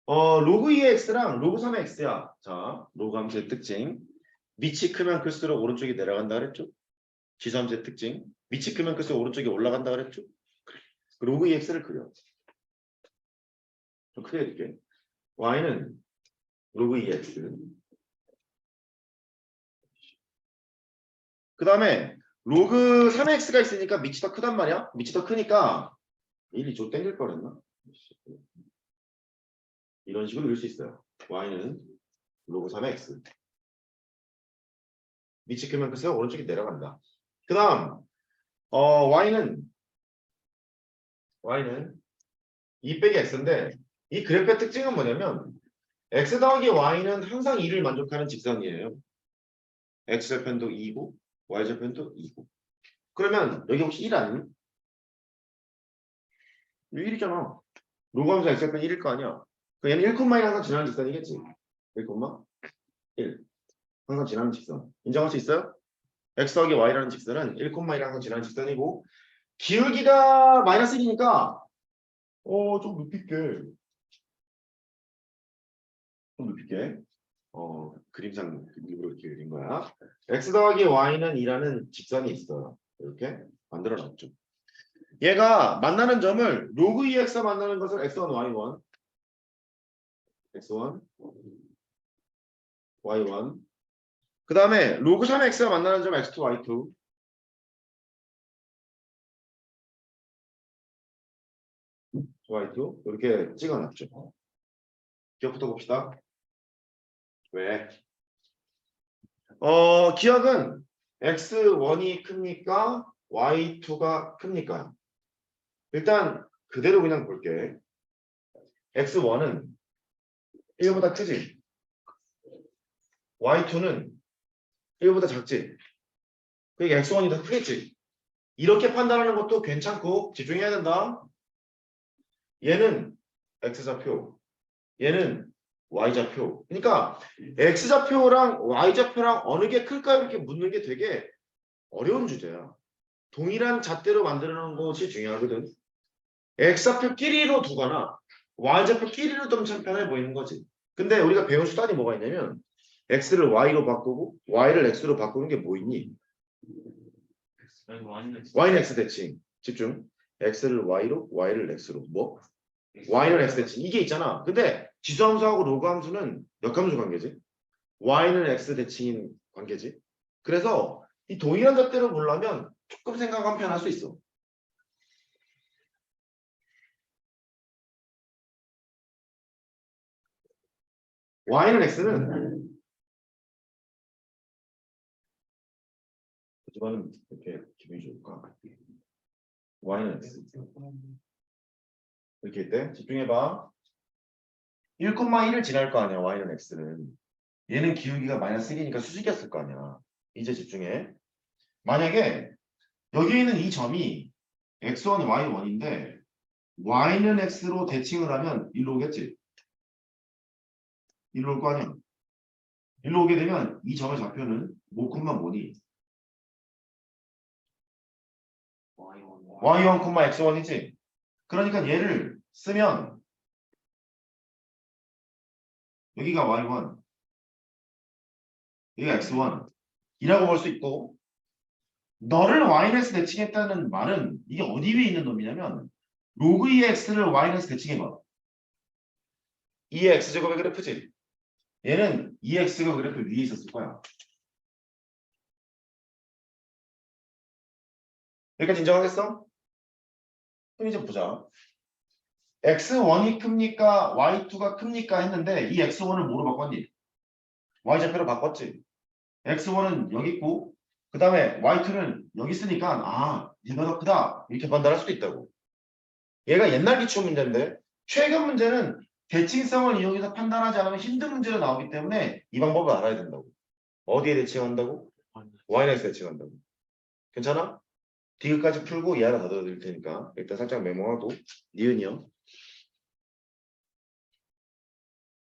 로그 2의 x랑 로그 3의 x야. 자, 로그 함수의 특징. 밑이 크면 클수록 오른쪽이 내려간다 그랬죠? 지수 함수의 특징. 밑이 크면 클수록 오른쪽이 올라간다 그랬죠? 그래. 로그 2의 x를 그려. 좀 크게 해줄게. y는 로그 2의 x. 그 다음에 로그 3의 x가 있으니까 밑이 더 크단 말이야. 밑이 더 크니까 1, 2조 땡길 거랬나? 이런 식으로 그릴 수 있어요. y는 로그 3의 x. 밑이 크면 클수록 오른쪽이 내려간다. 그 다음 y는 2 빼기 x인데 이 그래프의 특징은 뭐냐면 x 더하기 y는 항상 2를 만족하는 직선이에요. x절편도 2고 y절편도 2고. 그러면 여기 혹시 1 아니니? 1이잖아. 로그 함수 x절편 1일 거 아니야. 그럼 얘는 1,1이 항상 지나는 직선이겠지. 1,1. 항상 지나는 직선. 인정할 수 있어요? x 더하기 y라는 직선은 1,1이 항상 지나는 직선이고 기울기가 마이너스 1이니까 좀 높일게. 좀 높일게. 그림상 일부러 이렇게 그린 거야. x 더하기 y는 2라는 직선이 있어요. 이렇게 만들어 놨죠. 얘가 만나는 점을 로그 2x가 만나는 것을 x1, y1, x1, y1. 그 다음에 로그 3x가 만나는 점 x2, y2. y2 이렇게 찍어놨죠. 기억부터 봅시다. 왜? 기억은 x1이 큽니까? y2가 큽니까? 일단 그대로 그냥 볼게. x1은 1보다 크지? y2는 1보다 작지? 그러니까 x1이 더 크겠지? 이렇게 판단하는 것도 괜찮고 집중해야 된다. 얘는 x좌표, 얘는 y좌표. 그러니까 x좌표랑 y좌표랑 어느 게 클까 이렇게 묻는 게 되게 어려운 주제야. 동일한 잣대로 만들어 놓은 것이 중요하거든. x좌표끼리로 두거나 y좌표끼리로 두면 참 편해 보이는 거지. 근데 우리가 배운 수단이 뭐가 있냐면 x를 y로 바꾸고 y를 x로 바꾸는 게 뭐 있니? y는 x 대칭. 집중. x를 y로 y를 x로. 뭐? y는 x 대칭. 이게 있잖아. 근데 지수함수하고 로그함수는 역함수 관계지. y는 x 대칭인 관계지. 그래서 이 동일한 잣대로 보려면 조금 생각하면 편할 수 있어. y는 x는 하지만 이렇게 기분이 좋을까? y는 x 이렇게 있대. 집중해봐. 1,1을 지날 거 아니야. y는 x는. 얘는 기울기가 마이너스 1이니까 수직이었을 거 아니야. 이제 집중해. 만약에 여기 있는 이 점이 x1, y1인데 y는 x로 대칭을 하면 일로 오겠지? 일로 올 거 아니야? 일로 오게 되면 이 점의 좌표는 뭐, 뭐니? y1, x1이지? 그러니까 얘를 쓰면 여기가 y1, 여기가 x1 이라고 볼 수 있고 너를 y에서 대칭했다는 말은 이게 어디 위에 있는 놈이냐면 로그 2의 x를 y에서 대칭해봐. 2의 x제곱의 그래프지? 얘는 2x가 그래프 위에 있었을 거야. 여기까지 인정하겠어? 그럼 이제 보자. x1이 큽니까? y2가 큽니까? 했는데 이 x1을 뭐로 바꿨니? y좌표로 바꿨지. x1은 여기 있고 그 다음에 y2는 여기 있으니까 얘가 더 크다 이렇게 판단할 수도 있다고. 얘가 옛날 기출 문제인데 최근 문제는 대칭성을 이용해서 판단하지 않으면 힘든 문제로 나오기 때문에 이 방법을 알아야 된다고. 어디에 대칭한다고? y에서 대칭한다고. 괜찮아? 디귿까지 풀고 이 하나 더 드릴 테니까 일단 살짝 메모하고 니은이요.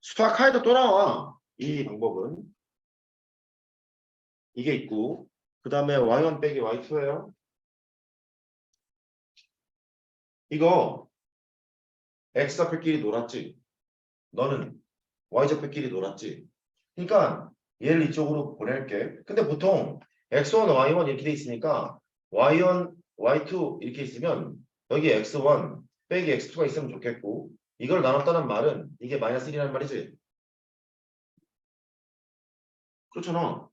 수학 하에도 또 나와 이 방법은. 이게 있고 그 다음에 y1 빼기 y2예요. 이거 x좌표끼리 놀았지. 너는 y좌표끼리 놀았지. 그러니까 얘를 이쪽으로 보낼게. 근데 보통 x1, y1 이렇게 돼 있으니까 y1, y2 이렇게 있으면 여기 x1 빼기 x2가 있으면 좋겠고 이걸 나눴다는 말은 이게 마이너스 1이라는 말이지. 그렇잖아.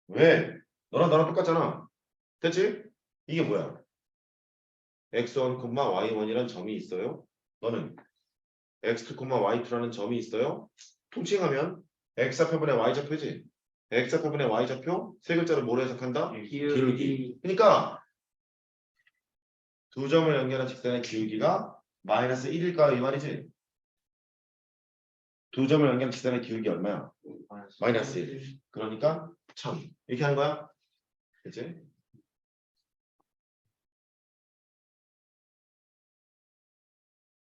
왜? 너랑 나랑 똑같잖아. 됐지? 이게 뭐야? x1, y1이라는 점이 있어요. 너는 x2, y2라는 점이 있어요. 통칭하면 x좌표분의 y좌표지. x좌표분의 y좌표 세 글자로 뭐로 해석한다? 기울기. 그러니까 두 점을 연결한 직선의 기울기가 마이너스 1일까요? 이 말이지. 두 점을 연결한 직선의 기울기 얼마야? 마이너스 1. 그러니까 1000. 이렇게 하는 거야. 그치?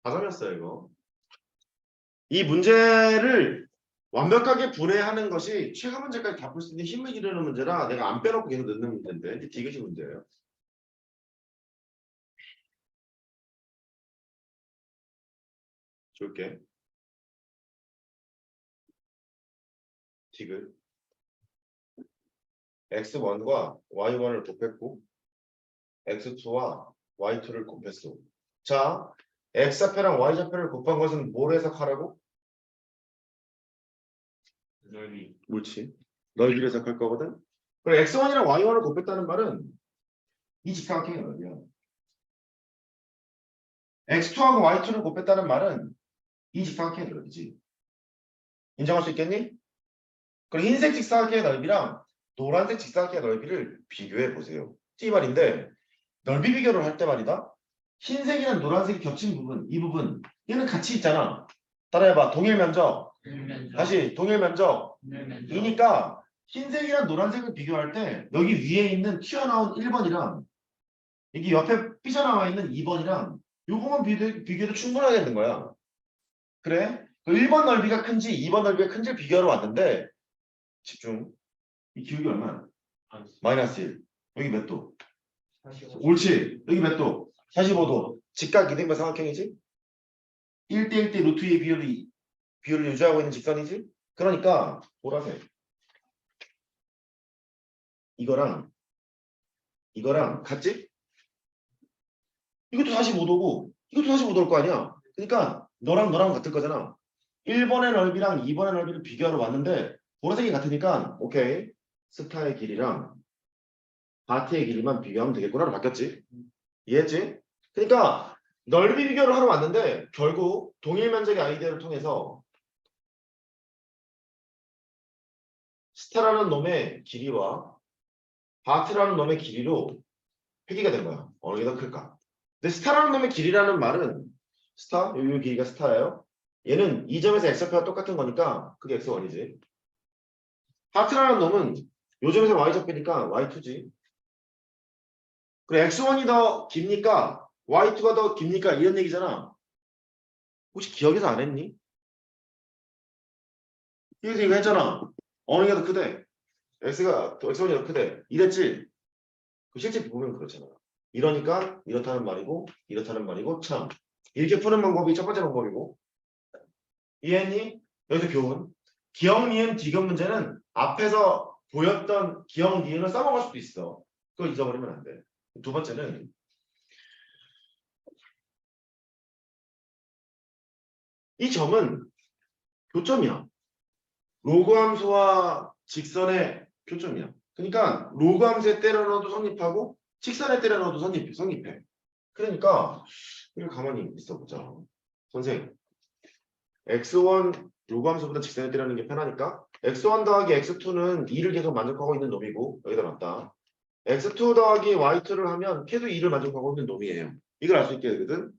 다 정했어요, 이거. 이 문제를 완벽하게 분해하는 것이 최하 문제까지 다 풀 수 있는 힘을 기르는 문제라 내가 안 빼놓고 계속 넣는 문제인데 이게 디귿이 문제예요. 줄게. 디귿. x1과 y1을 곱했고 x2와 y2를 곱했어. 자, x좌표랑 y좌표를 곱한 것은 뭘 해석하라고? 넓이. 옳지. 넓이를 해석할 거거든. 그럼 x1이랑 y1을 곱했다는 말은 이 직사각형의 넓이야. x2하고 y2를 곱했다는 말은 이 직사각형의 넓이지. 인정할 수 있겠니? 그럼 흰색 직사각형의 넓이랑 노란색 직사각형의 넓이를 비교해 보세요. 이 말인데 넓이 비교를 할 때 말이다. 흰색이랑 노란색이 겹친 부분, 이 부분 얘는 같이 있잖아. 따라해봐. 동일 면적. 다시 동일 면적. 이니까 흰색이랑 노란색을 비교할 때 여기 위에 있는 튀어나온 1번이랑 여기 옆에 삐져나와 있는 2번이랑 요거만 비교해도 충분하겠는 거야. 그래? 그 1번 넓이가 큰지 2번 넓이가 큰지 비교하러 왔는데 집중. 이 기울기 얼마야? 마이너스 1. 여기 몇 도? 옳지. 여기 몇 도? 45도. 직각 이등변 삼각형이지? 1대1대 루트 2의 비율을 유지하고 있는 직선이지? 그러니까 보라색. 이거랑 같지? 이것도 45도고 이것도 45도일 거 아니야. 그러니까 너랑 같을 거잖아. 1번의 넓이랑 2번의 넓이를 비교하러 왔는데 보라색이 같으니까 오케이. 스타의 길이랑 바트의 길이만 비교하면 되겠구나로 바뀌었지. 이해했지? 그러니까 넓이 비교를 하러 왔는데 결국 동일 면적의 아이디어를 통해서 스타라는 놈의 길이와 바트라는 놈의 길이로 회귀가 된 거야. 어느 게 더 클까? 근데 스타라는 놈의 길이라는 말은 스타, 요 길이가 스타예요. 얘는 이 점에서 x좌표가 똑같은 거니까 그게 x1이지. 바트라는 놈은 요 점에서 y좌표니까 y2지. 그래 x1이 더 깁니까? y2가 더 깁니까? 이런 얘기잖아. 혹시 기억에서 안 했니? 그래서 이거 했잖아. 어느 게 더 크대? x1이 더 크대. 이랬지? 실제 보면 그렇잖아. 이러니까 이렇다는 말이고 이렇다는 말이고 참 이렇게 푸는 방법이 첫 번째 방법이고 이해했니? 여기서 교훈. 기억, 니은, 디귿 문제는 앞에서 보였던 기억, 니은을 써먹을 수도 있어. 그걸 잊어버리면 안 돼. 두 번째는 이 점은 교점이야. 로그 함수와 직선의 교점이야. 그러니까 로그 함수에 때려 넣어도 성립하고 직선에 때려 넣어도 성립해. 그러니까 이걸 가만히 있어 보자. 선생님 x1 로그 함수보다 직선에 때려 넣는 게 편하니까 x1 더하기 x2는 2를 계속 만족하고 있는 놈이고 여기다 놨다. x2 더하기 y2를 하면 걔도 2를 만족하고 있는 놈이에요. 이걸 알 수 있게 되거든.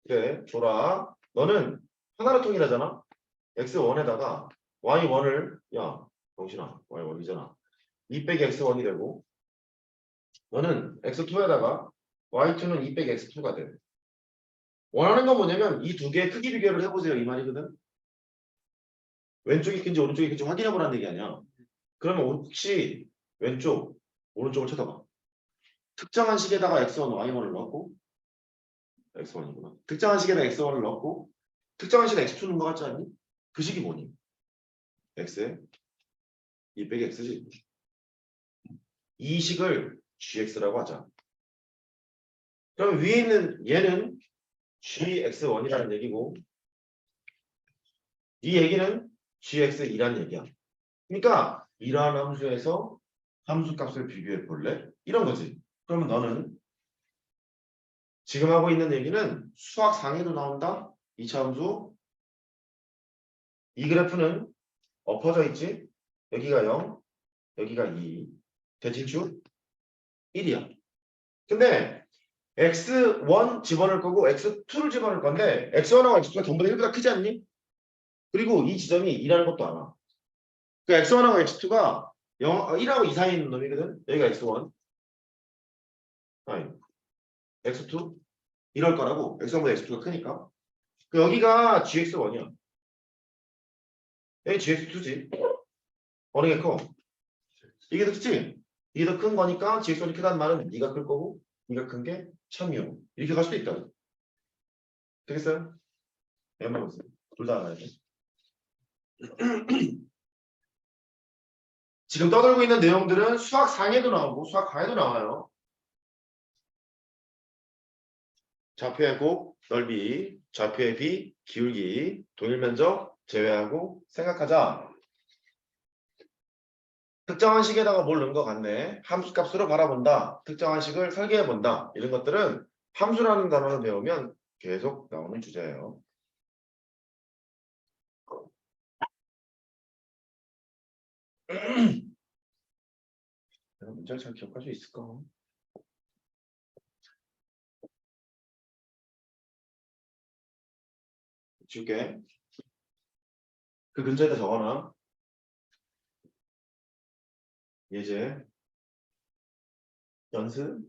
그래 줘라. 너는 하나로 통일하잖아. x1에다가 y1을 야 정신아 y1이잖아. 2 빼기 x1이 되고 너는 x2에다가 y2는 2 빼기 x2가 돼. 원하는 건 뭐냐면 이 두 개의 크기 비교를 해보세요. 이 말이거든. 왼쪽이 큰지 오른쪽이 큰지 확인해보라는 얘기 아니야. 그러면 혹시 왼쪽, 오른쪽을 쳐다봐. 특정한 식에다가 x1, y1을 넣었고 x1이구나. 특정한 식에다 x1을 넣었고 특정한 식에 x2는 것 같지 않니? 그 식이 뭐니? x에 2 빼기 x지. 이 식을 gx라고 하자. 그럼 위에 있는 얘는 gx1이라는 얘기고 이 얘기는 gx2라는 얘기야. 그러니까 이러한 함수에서 함수값을 비교해 볼래? 이런 거지. 그러면 너는 지금 하고 있는 얘기는 수학 상에도 나온다. 2차 함수. 이 그래프는 엎어져 있지. 여기가 0, 여기가 2. 대칭축 1이야. 근데 x1 집어넣을 거고 x2를 집어넣을 건데 x1하고 x2가 전부 다 1보다 크지 않니? 그리고 이 지점이 2라는 것도 알아. 그 x1하고 x2가 1하고 2 사이에 있는 놈이거든. 여기가 x1, 아니 x2 이럴 거라고. x1보다 x2가 크니까. 그 여기가 gx1이야. 여기 gx2지. 어느 게 커? 이게 더 크지? 이게 더 큰 거니까 gx1이 크다는 말은 네가 클 거고 네가 큰 게 참이요. 이렇게 갈 수도 있다. 되겠어요? 엠마 보세요. 둘 다 알아야 돼. 지금 떠들고 있는 내용들은 수학 상에도 나오고 수학 하에도 나와요. 좌표의 곱, 넓이, 좌표의 비, 기울기, 동일 면적 제외하고 생각하자. 특정한 식에다가 뭘 넣은 것 같네. 함수값으로 바라본다. 특정한 식을 설계해본다. 이런 것들은 함수라는 단어를 배우면 계속 나오는 주제예요. 내가 문제를 잘 기억할 수 있을까? 지울게. 그 근처에다 적어놔. 예제. 연습.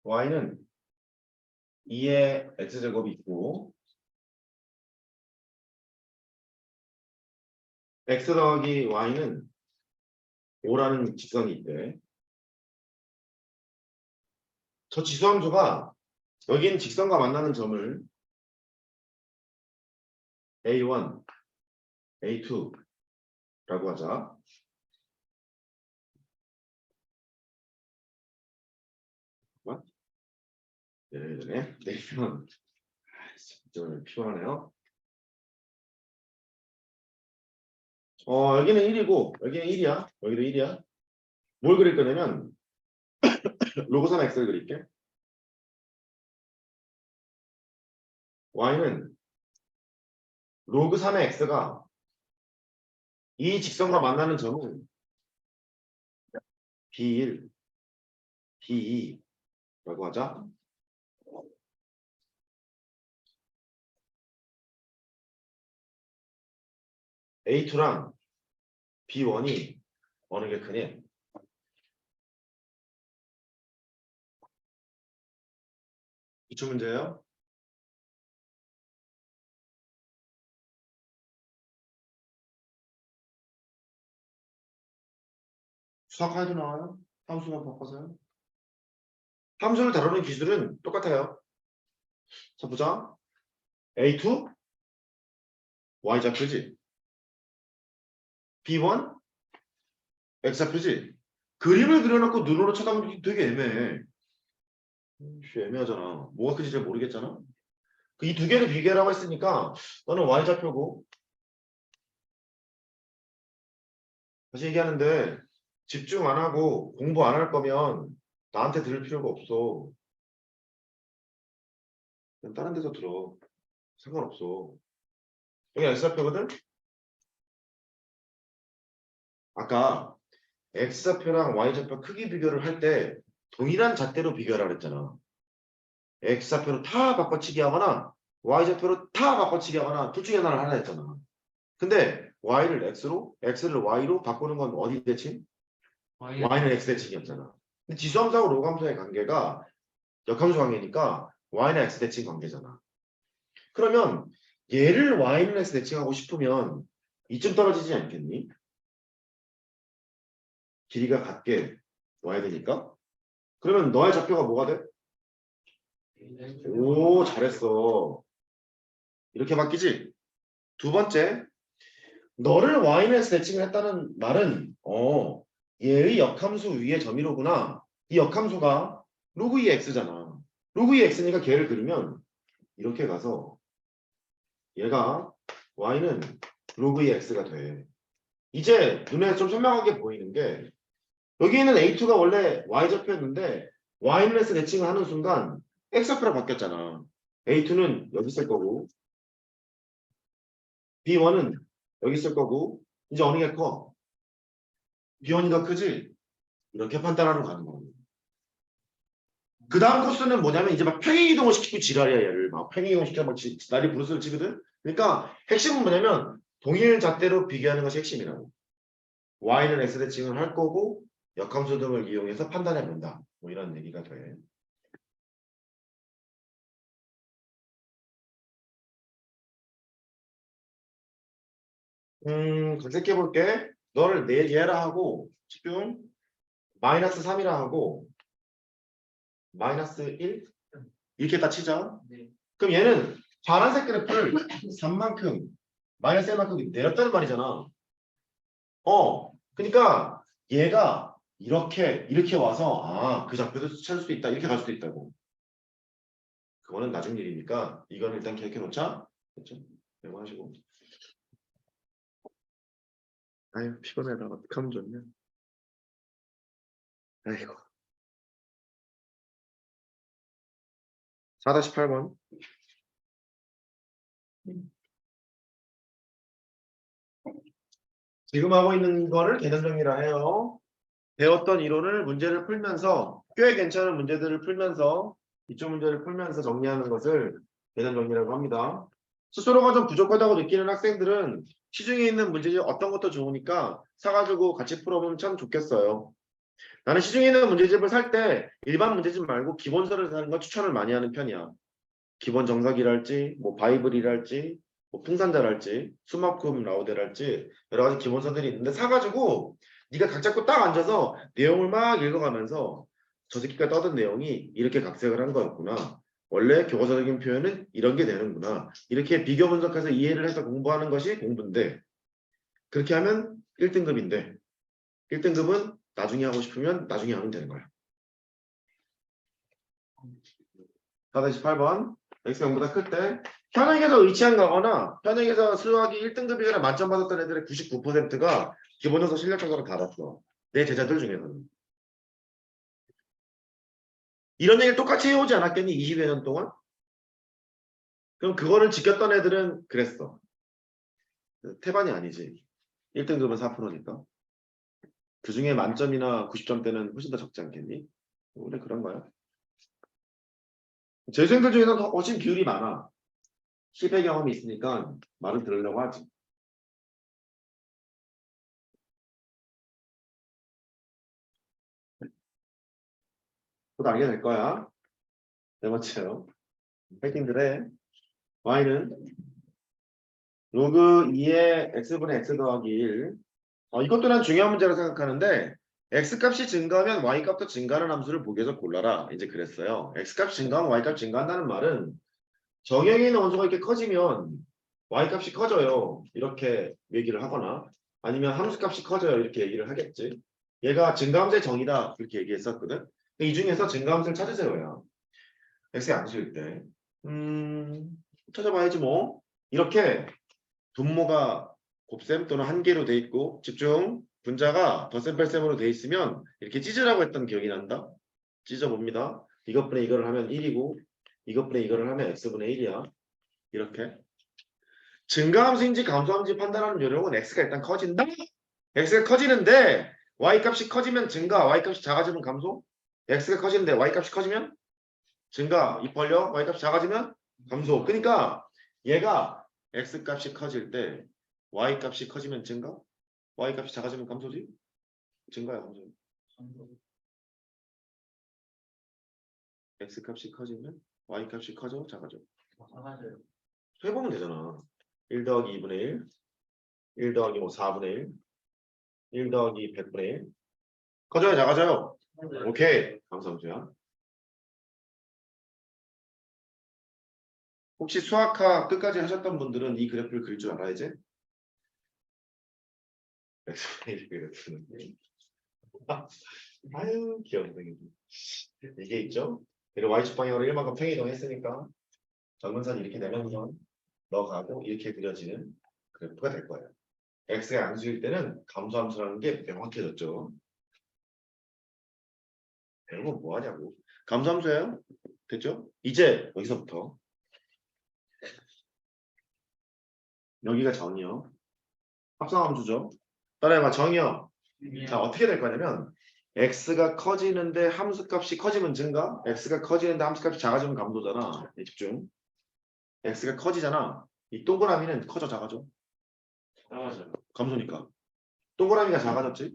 y는 2의 x제곱이 있고 x 더하기 y는 5라는 직선이 있대. 저 지수함수가 여기 있는 직선과 만나는 점을 A1, A2라고 하자. 예전에 내리면 좀 피곤하네요. 여기는 1이고 여기는 1이야. 여기도 1이야. 뭘 그릴 거냐면 로그 3 x를 그릴게. y는 로그 3의 x가 이 직선과 만나는 점은 B1, B2라고 하자. A2랑 B1이 어느 게 크니? 기출 문제예요. 수학하에도 나와요. 함수만 바꿔서요. 함수를 다루는 기술은 똑같아요. 자 보자. A2 Y좌표지. B1 X좌표지. 그림을 그려놓고 눈으로 쳐다보기 되게 애매해. 애매하잖아. 뭐가 큰지 잘 모르겠잖아. 이 두 개를 비교하라고 했으니까 너는 Y좌표고 다시 얘기하는데 집중 안 하고 공부 안 할 거면 나한테 들을 필요가 없어. 그냥 다른 데서 들어. 상관없어. 여기 X좌표거든? 아까 X좌표랑 Y좌표 크기 비교를 할 때 동일한 잣대로 비교하라 그랬잖아. X좌표로 다 바꿔치기 하거나 Y좌표로 다 바꿔치기 하거나 둘 중에 하나를 하라 했잖아. 근데 Y를 X로, X를 Y로 바꾸는 건 어디 대칭? Y는 X 대칭이었잖아. 근데 지수함수하고 로그함수의 관계가 역함수 관계니까 y는 x 대칭 관계잖아. 그러면 얘를 y는 x 대칭하고 싶으면 이쯤 떨어지지 않겠니? 길이가 같게 와야 되니까. 그러면 너의 좌표가 뭐가 돼? 오, 잘했어. 이렇게 바뀌지? 두 번째, 너를 y는 x 대칭을 했다는 말은 얘의 역함수 위의 점이로구나. 이 역함수가 로그 2x잖아. 로그 2x니까 걔를 그리면 이렇게 가서 얘가 y는 로그 2x가 돼. 이제 눈에 좀 선명하게 보이는 게 여기 있는 a2가 원래 y좌표였는데 y는 x 대칭을 하는 순간 x좌표로 바뀌었잖아. a2는 여기 있을 거고 b1은 여기 있을 거고 이제 어느 게 커? b1이 더 크지? 이렇게 판단하는 거 가는 겁니다. 그 다음 코스는 뭐냐면 이제 막 평행이동을 시키고 지랄이야 얘를 막 평행이동 시켜 막 날이 브루스를 치거든. 그러니까 핵심은 뭐냐면 동일 잣대로 비교하는 것이 핵심이라고. y는 x 대칭을 할 거고 역함수 등을 이용해서 판단해 본다. 뭐 이런 얘기가 돼. 검색해 볼게. 너를 얘라 하고 집중. 마이너스 3이라 하고 마이너스 1 이렇게 다 치자. 네. 그럼 얘는 파란색 그래프를 3만큼 마이너스 1만큼 내렸다는 말이잖아. 그러니까 얘가 이렇게 와서 그 좌표도 찾을 수도 있다. 이렇게 갈 수도 있다고. 그거는 나중 일이니까 이거는 일단 기억해 놓자. 그렇죠? 이거 하시고. 아유 피곤해라. 어떡하면 좋냐. 아이고. 4-8번. 지금 하고 있는 거를 개념 정리라 해요. 배웠던 이론을 문제를 풀면서 꽤 괜찮은 문제들을 풀면서 이쪽 문제를 풀면서 정리하는 것을 개념 정리라고 합니다. 스스로가 좀 부족하다고 느끼는 학생들은 시중에 있는 문제집 어떤 것도 좋으니까 사가지고 같이 풀어보면 참 좋겠어요. 나는 시중에 있는 문제집을 살 때 일반 문제집 말고 기본서를 사는 거 추천을 많이 하는 편이야. 기본 정석이랄지 뭐 바이블이랄지 뭐 풍산자랄지 수마쿰 라우데랄지 여러 가지 기본서들이 있는데 사가지고 네가 각 잡고 딱 앉아서 내용을 막 읽어가면서 저 새끼가 떠든 내용이 이렇게 각색을 한 거였구나. 원래 교과서적인 표현은 이런 게 되는구나. 이렇게 비교 분석해서 이해를 해서 공부하는 것이 공부인데 그렇게 하면 1등급인데 1등급은 나중에 하고 싶으면 나중에 하면 되는 거야. 4-8번 x가 0보다 클 때 현역에서 의치한 거거나 현역에서 수학이 1등급이거나 만점 받았던 애들의 99%가 기본적으로 실력 평가를 받았어. 내 제자들 중에서는. 이런 얘기를 똑같이 해오지 않았겠니? 20여 년 동안? 그럼 그거를 지켰던 애들은 그랬어. 태반이 아니지. 1등급은 4%니까. 그 중에 만점이나 90점대는 훨씬 더 적지 않겠니? 원래 그런 거야. 재수생들 중에서는 훨씬 비율이 많아. 실패 경험이 있으니까 말을 들으려고 하지. 곧 알게 될 거야. 네 번째요. 파이팅들 해. y는 로그 2의 x분의 x 더하기 1. 이것도 난 중요한 문제라고 생각하는데 x값이 증가하면 y값도 증가하는 함수를 보기에서 골라라. 이제 그랬어요. x값이 증가하면 y값 증가한다는 말은 정형에 있는 원소가 이렇게 커지면 y값이 커져요. 이렇게 얘기를 하거나 아니면 함수값이 커져요. 이렇게 얘기를 하겠지. 얘가 증가함수의 정의다. 이렇게 얘기했었거든. 이 중에서 증가함수를 찾으세요야. x의 양수일 때. 찾아봐야지 뭐. 이렇게 분모가 곱셈 또는 한 개로 돼 있고 집중 분자가 덧셈 뺄셈으로 돼 있으면 이렇게 찢으라고 했던 기억이 난다. 찢어봅니다. 이것분의 이거를 하면 1이고 이것분의 이거를 하면 x분의 1이야. 이렇게 증가함수인지 감소함수인지 판단하는 요령은 x가 일단 커진다. x가 커지는데 y값이 커지면 증가, y값이 작아지면 감소. x가 커지는데 y값이 커지면 증가, 입 벌려. y값이 작아지면 감소. 그러니까 얘가 x값이 커질 때 y값이 커지면 증가, y값이 작아지면 감소지? 증가야, 감소. x값이 커지면 y 값이 커져? 작아져? 작아져요. 해보면 되잖아. 1 더하기 2분의 1, 1 더하기 뭐 4분의 1, 1 더하기 100분의 1. 커져요? 작아져요? 오케이. 감사합니다. 혹시 수학학 끝까지 하셨던 분들은 이 그래프를 그릴 줄 알아야지? 엑스플레인 그래프는. 아유 귀여운데. 이게 있죠? 그리고 y축 방향으로 1만큼 팽 이동했으니까 정근선이 이렇게 되면서 넣어가고 이렇게 그려지는 그래프가 될 거예요. x가 양수일 때는 감소함수라는 게 명확해졌죠. 여러분 뭐 하냐고. 감소함수예요? 됐죠? 이제 여기서부터 여기가 정이요. 합성함수죠. 따라해봐 정이요. 자 어떻게 될 거냐면 x가 커지는데 함수값이 커지면 증가, x가 커지는데 함수값이 작아지면 감소잖아. 집중. x가 커지잖아. 이 동그라미는 커져 작아져? 작아져요. 감소니까. 동그라미가 작아졌지?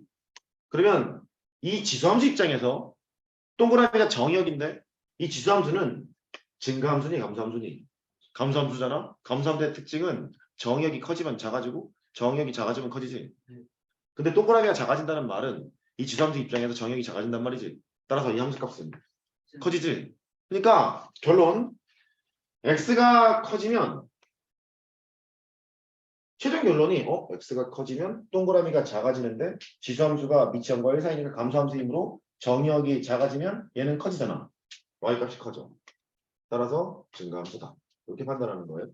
그러면 이 지수함수 입장에서 동그라미가 정의역인데 이 지수함수는 증가함수니 감소함수니? 감소함수잖아? 감소함수의 특징은 정의역이 커지면 작아지고 정의역이 작아지면 커지지. 근데 동그라미가 작아진다는 말은 이 지수함수 입장에서 정의역이 작아진단 말이지. 따라서 이 함수값은 커지지. 그러니까 결론 x가 커지면 최종 결론이 x가 커지면 동그라미가 작아지는데 지수함수가 미치함과 1 사이니까 감소함수이므로 정의역이 작아지면 얘는 커지잖아. y값이 커져. 따라서 증가함수다. 이렇게 판단하는 거예요.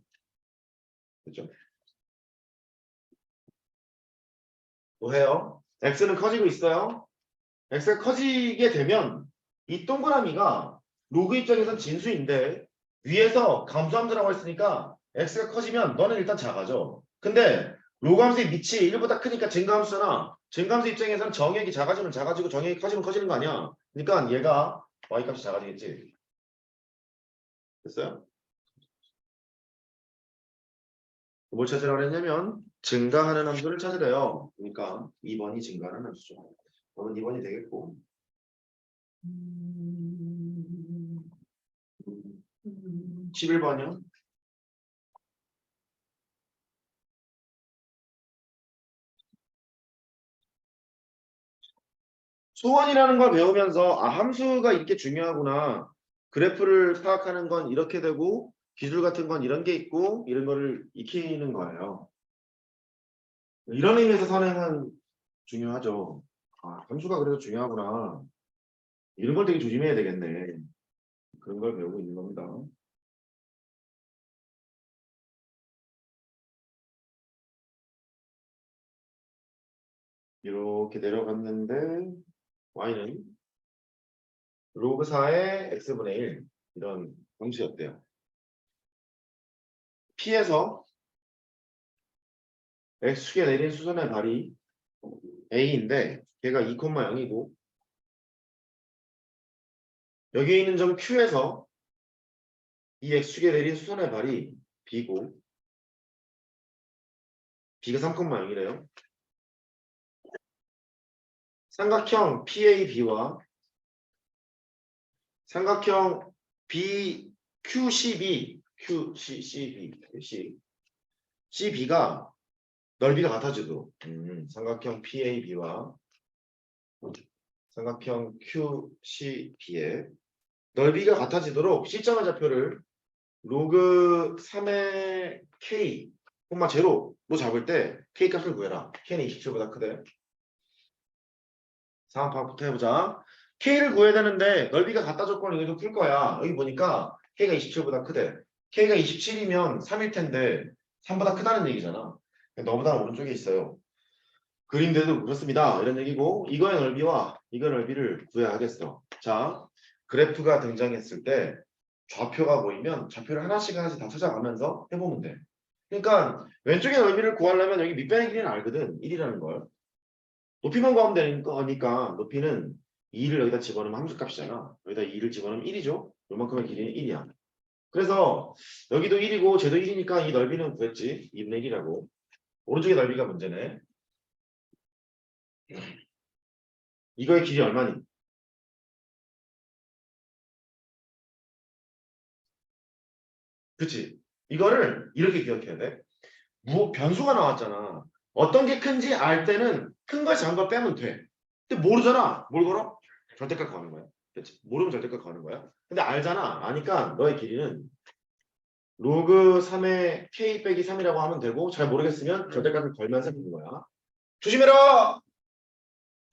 그렇죠? 또 해요. x는 커지고 있어요. x가 커지게 되면 이 동그라미가 로그 입장에선 진수인데 위에서 감소함수라고 했으니까 x가 커지면 너는 일단 작아져. 근데 로그 함수의 밑이 1보다 크니까 증가함수잖아. 증가함수 입장에서는 정액이 작아지면 작아지고 정액이 커지면 커지는 거 아니야. 그러니까 얘가 y값이 작아지겠지. 됐어요? 뭘 찾으라고 그랬냐면 증가하는 함수를 찾으래요. 그러니까 2번이 증가하는 함수죠. 그러면 2번이 되겠고 11번이요. 소원이라는 걸 배우면서 함수가 이렇게 중요하구나. 그래프를 파악하는 건 이렇게 되고 기술 같은 건 이런 게 있고 이런 거를 익히는 거예요. 이런 의미에서 선행은 중요하죠. 함수가 그래도 중요하구나. 이런 걸 되게 조심해야 되겠네. 그런 걸 배우고 있는 겁니다. 이렇게 내려갔는데 y는 로그 4의 x분의 1 이런 함수였대요. P에서 x축에 내린 수선의 발이 a인데 걔가 2,0이고 여기 있는 점 Q에서 이 x축에 내린 수선의 발이 b고 b가 3,0이래요. 삼각형 PAB와 삼각형 BQCB, CB가 넓이가 같아지도 삼각형 PAB와 삼각형 QCB의 넓이가 같아지도록 C점의 좌표를 로그 3의 K, 제로로 잡을 때 K 값을 구해라. K는 27보다 크대. 상황 파악부터 해보자. K를 구해야 되는데 넓이가 같다 조건을 여기도 풀 거야. 여기 보니까 K가 27보다 크대. K가 27이면 3일 텐데 3보다 크다는 얘기잖아. 너보다 오른쪽에 있어요. 그림대도 그렇습니다. 이런 얘기고 이거의 넓이와 이거의 넓이를 구해야 하겠어. 자, 그래프가 등장했을 때 좌표가 보이면 좌표를 하나씩 다 찾아가면서 해보면 돼. 그러니까 왼쪽의 넓이를 구하려면 여기 밑변의 길이는 알거든. 1이라는 걸. 높이만 구하면 되는 거니까 높이는 2를 여기다 집어넣으면 함수값이잖아. 여기다 2를 집어넣으면 1이죠. 요만큼의 길이는 1이야. 그래서 여기도 1이고 쟤도 1이니까 이 넓이는 구했지. 2분의 1이라고. 오른쪽의 넓이가 문제네. 이거의 길이 얼마니? 그치? 이거를 이렇게 기억해야 돼. 변수가 나왔잖아. 어떤 게 큰지 알 때는 큰 걸 작은 걸 빼면 돼. 근데 모르잖아. 뭘 걸어? 절대값 거는 거야. 그치? 모르면 절대값 거는 거야. 근데 알잖아. 아니까 너의 길이는 로그 3의 k 빼기 3이라고 하면 되고 잘 모르겠으면 절대값을 걸면서 보는 거야. 조심해라!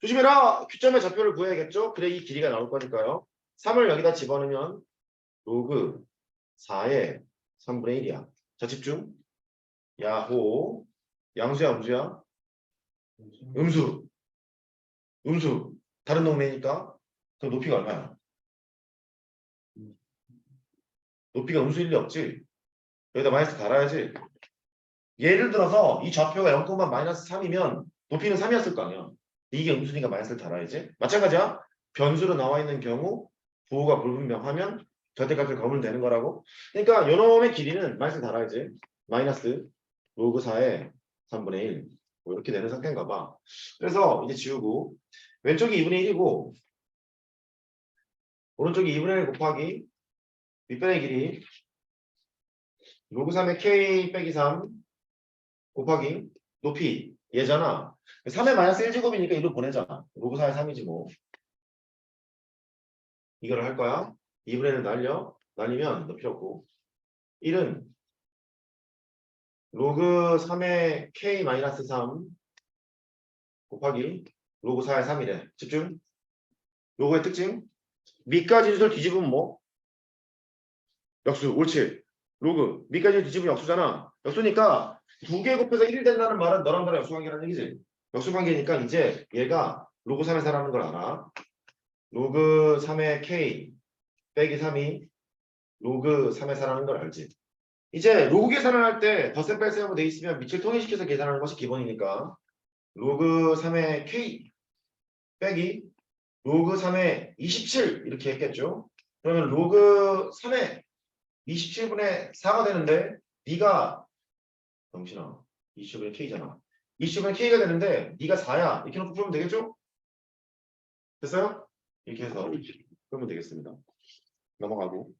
조심해라! Q점의 좌표를 구해야겠죠? 그래 이 길이가 나올 거니까요. 3을 여기다 집어넣으면 로그 4의 3분의 1이야. 자 집중. 야호. 양수야 음수야? 음수. 음수. 다른 동네니까 그 높이가 얼마야? 높이가 음수일 리 없지? 여기다 마이너스 달아야지. 예를 들어서 이 좌표가 0, 마이너스 3이면 높이는 3이었을 거 아니야. 이게 음수니까 마이너스를 달아야지. 마찬가지야. 변수로 나와 있는 경우 부호가 불분명하면 절대값을 거면 되는 거라고. 그러니까 요놈의 길이는 마이너스 달아야지. 마이너스 로그 4의 3분의 1. 뭐 이렇게 되는 상태인가 봐. 그래서 이제 지우고 왼쪽이 2분의 1이고 오른쪽이 2분의 1 곱하기 윗변의 길이 로그 3의 k 빼기 3 곱하기 높이 얘잖아. 3의 마이너스 1제곱이니까 이로 보내자. 로그 4의 3이지 뭐. 이걸 할 거야. 2분의 1을 날리면 너 필요 없고 1은 로그 3의 k 마이너스 3 곱하기 로그 4의 3이래. 집중. 요거의 특징. 밑까지 수를 뒤집으면 뭐? 역수. 옳지. 로그. 밑까지 뒤집으면 역수잖아. 역수니까 2개 곱해서 1이 된다는 말은 너랑 나랑 역수관계라는 얘기지. 역수관계니까 이제 얘가 로그 3의 4라는 걸 알아. 로그 3의 k 빼기 3이 로그 3의 4라는 걸 알지. 이제 로그 계산을 할 때 덧셈 뺄셈으로 돼 있으면 밑을 통일시켜서 계산하는 것이 기본이니까 로그 3의 k 빼기 로그 3의 27 이렇게 했겠죠. 그러면 로그 3의 27분의 4가 되는데 네가 정신아 27분의 k잖아. 27분의 k가 되는데 네가 4야. 이렇게 놓고 풀면 되겠죠? 됐어요? 이렇게 해서 풀면 되겠습니다. 넘어가고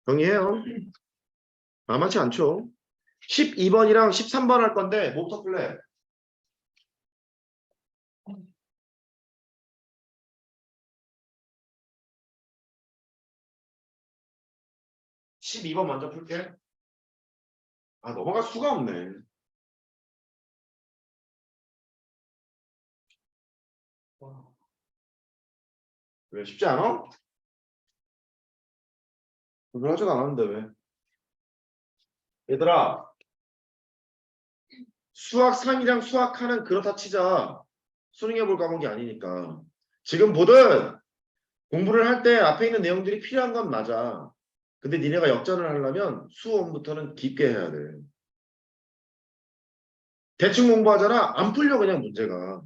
정리해요. 만만치 않죠? 12번이랑 13번 할 건데 뭐부터 풀래? (12번) 먼저 풀게. 아 넘어갈 수가 없네. 왜 쉽지 않아? 그러지도 않았는데 왜? 얘들아 수학 3이랑 수학 하는 그렇다 치자. 수능해 볼 과목이 아니니까. 지금 보든 공부를 할 때 앞에 있는 내용들이 필요한 건 맞아. 근데 니네가 역전을 하려면 수원부터는 깊게 해야 돼. 대충 공부하잖아. 안 풀려 그냥 문제가.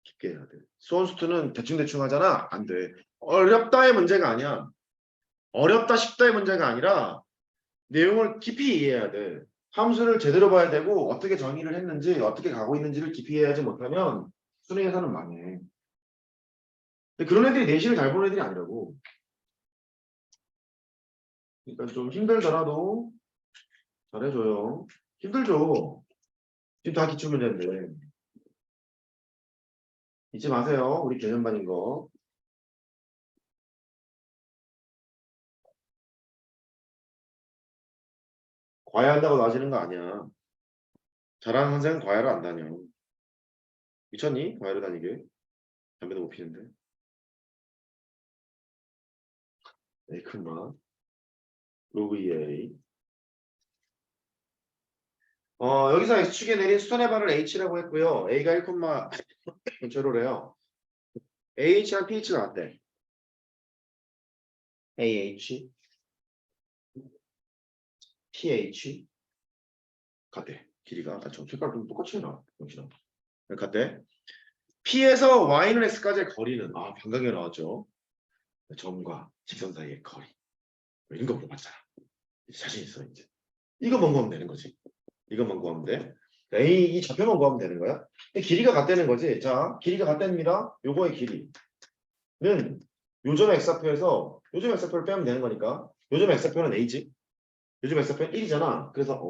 깊게 해야 돼. 수원수투는 대충대충 하잖아. 안 돼. 어렵다의 문제가 아니야. 어렵다 쉽다의 문제가 아니라 내용을 깊이 이해해야 돼. 함수를 제대로 봐야 되고 어떻게 정의를 했는지 어떻게 가고 있는지를 깊이 이해하지 못하면 수능에서는 망해. 근데 그런 애들이 내신을 잘 보는 애들이 아니라고. 그러니까 좀 힘들더라도 잘해줘요. 힘들죠. 지금 다 기출문제인데. 잊지 마세요. 우리 개념반인 거. 과외한다고 나아지는 거 아니야. 잘하는 선생은 과외를 안 다녀. 미쳤니? 과외를 다니게. 담배도 못 피는데. 에이 큰마. 로그 2a. 여기서 x축에 내린 수선의 발을 h라고 했고요. a가 1,0래요. ah랑 ph가 같대. ah, ph 같대. 길이가. 저 색깔 좀 똑같이 해놔. 정신아. 같대. p에서 y는 x까지의 거리는 방각에 나왔죠. 점과 직선 사이의 거리. 이런 거 물어봤잖아. 자신 있어 이제. 이거만 구하면 되는 거지. 이것만 구하면 돼. 이 좌표만 구하면 되는 거야. 길이가 같다는 거지. 자, 길이가 같답니다. 요거의 길이는 요점 X좌표에서 요점 X좌표를 빼면 되는 거니까 요점 X좌표는 A지. 요점 X좌표는 1이잖아. 그래서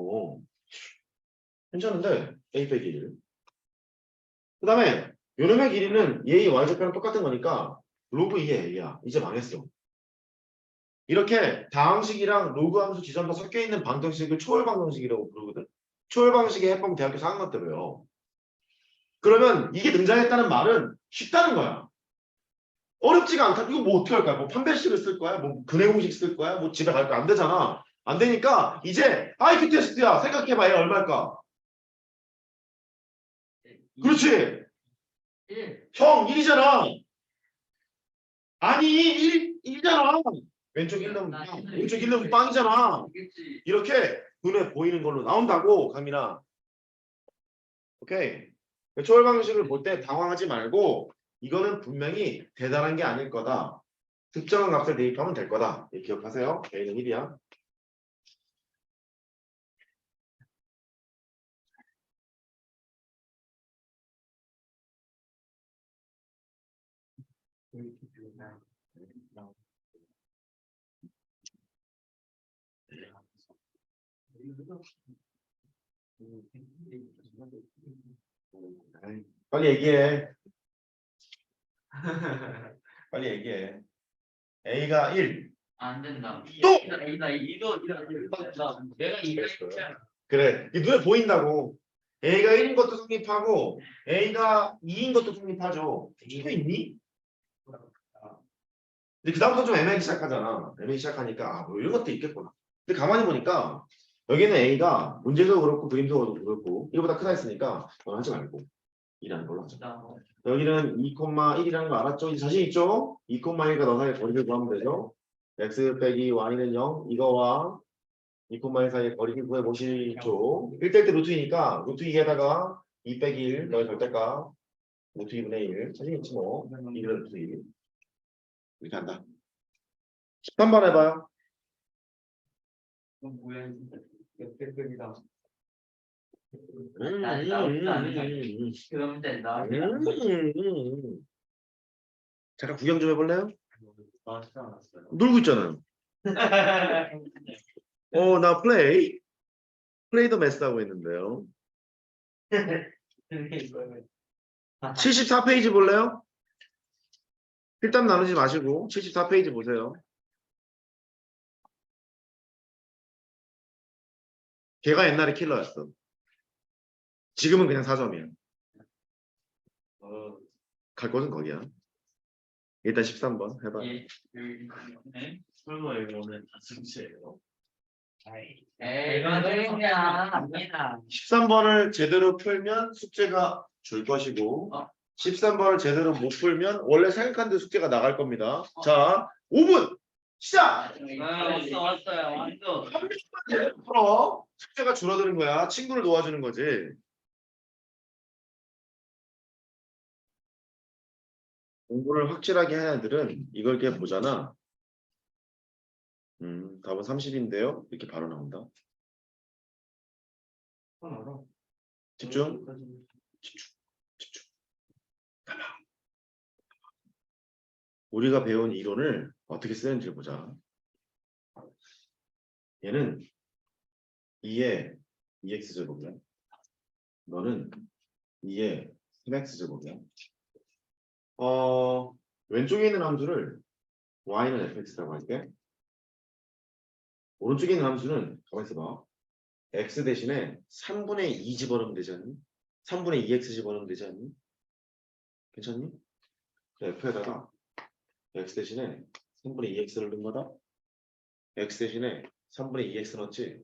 괜찮은데 A 빼기 1. 그 다음에 요놈의 길이는 얘의 Y좌표랑 똑같은 거니까 로그 2의 A야. 이제 망했어. 이렇게 다항식이랑 로그 함수 지점도 섞여 있는 방정식을 초월 방정식이라고 부르거든. 초월 방정식의 해법 대학교 4학년 때 배워. 그러면 이게 등장했다는 말은 쉽다는 거야. 어렵지가 않다. 이거 뭐 어떻게 할 거야? 뭐 판별식을 쓸 거야? 뭐 근해 공식 쓸 거야? 뭐 집에 갈 거 안 되잖아. 안 되니까 이제 IQ 테스트야. 생각해봐. 얘 얼마일까? 그렇지. 1. 형 1이잖아. 아니 1이잖아. 왼쪽 1은 왼쪽 1은 빵이잖아. 알겠지. 이렇게 눈에 보이는 걸로 나온다고 강민아. 오케이. 초월 방식을 볼 때 당황하지 말고 이거는 분명히 대단한 게 아닐 거다. 특정한 값을 대입하면 될 거다. 예, 기억하세요. A는 1이야. 빨리 얘기해. 빨리 얘기해. A가 1. 안 된다. 또! 나 이거 내가 이거 했잖아. 그래. 이 눈에 보인다고. A가 1인 것도 성립하고 A가 2인 것도 성립하죠. 이거 있니? 근데 그 다음부터 좀 애매하기 시작하잖아. 애매하기 시작하니까 뭐 이런 것도 있겠구나. 근데 가만히 보니까 여기는 A가 문제도 그렇고 그림도 그렇고 1보다 크다 했으니까 넌 하지 말고 2라는 걸로 하자. 여기는 2,1이라는 거 알았죠? 이제 자신 있죠? 2,1과 너 사이의 거리를 구하면 되죠? x 빼기 y는 0 이거와 2,1 사이의 거리를 구해보시죠. 1대1 때 루트 2니까 루트 2에다가 2 빼기 1 너의 절대값 루트 2분의 1 자신 있지 뭐 2분의 루트 2 이렇게 한다. 13번 해봐요. 뭐야? 역대급이다. 음, 그러면 된다. 잠깐 구경 좀 해볼래요? 나왔지 않았어요. 놀고 있잖아요. 나 플레이도 매스하고 있는데요. 74페이지 볼래요? 필담 나누지 마시고 74페이지 보세요. 걔가 옛날에 킬러였어. 지금은 그냥 4점이야. 갈 곳은 거기야. 일단 13번 해봐. 예, 네. 설마 이거는 다승체예요? 에이, 그냥 아니다. 13번을 제대로 풀면 숙제가 줄 것이고 13번을 제대로 못 풀면 원래 생각한 대 숙제가 나갈 겁니다. 자, 5분 시작! 왔어요. 완전. 제대로 풀어. 숙제가 줄어드는 거야. 친구를 도와주는 거지. 공부를 확실하게 하는 애들은 이걸 이렇게 보잖아. 답은 30인데요. 이렇게 바로 나온다. 집중. 집중. 가만. 우리가 배운 이론을 어떻게 쓰는지 보자. 얘는 2의 2x제곱이야. 너는 2의 3x제곱이야. 왼쪽에 있는 함수를 y는 fx라고 할게. 오른쪽에 있는 함수는 가만히 있어봐. x 대신에 3분의 2 집어넣으면 되지 않니? 3분의 2x 집어넣으면 되지 않니? 괜찮니? f에다가 x 대신에 3분의 2x를 넣은 거다. x 대신에 3분의 2x 넣었지.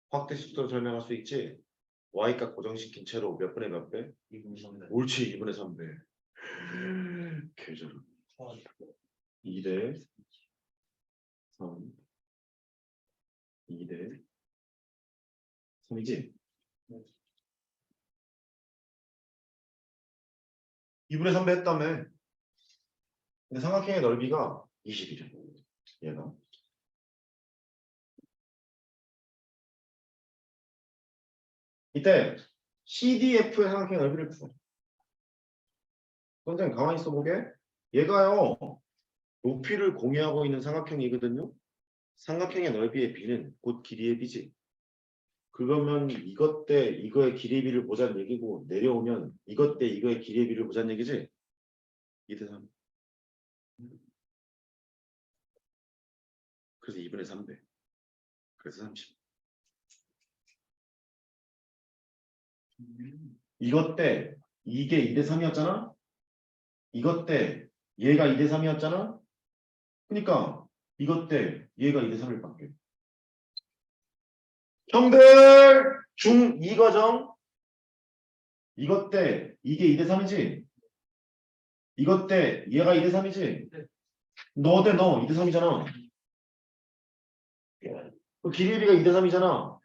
확대 속도로 설명할 수 있지. y값 고정시킨 채로 몇 분의 몇 배? 2분의 3배. 옳지 2분의 3배. 계절 2대 3 2대 3이지? 2분의 3배 했다며. 근데 삼각형의 넓이가 20이래. 얘가. 이때 CDF의 삼각형의 넓이를 풀어. 선생님 가만히 있어 보게. 얘가요. 높이를 공유하고 있는 삼각형이거든요. 삼각형의 넓이의 b는 곧 길이의 b지. 그러면 이것 때 이거의 길이의 b를 보자는 얘기고 내려오면 이것 때 이거의 길이의 b를 보자는 얘기지. 2대 3. 그래서 2분의 3배. 그래서 30. 이것 때 이게 2대 3이었잖아. 이것 때 얘가 2대 3이었잖아. 그러니까 이것 때 얘가 2대 3일 밖에. 형들 중2 과정 이것 때 이게 2대 3이지. 이것 때 얘가 2대 3이지. 너 대 너 2대 3이잖아. 그 길이의 비가 2대 3이잖아.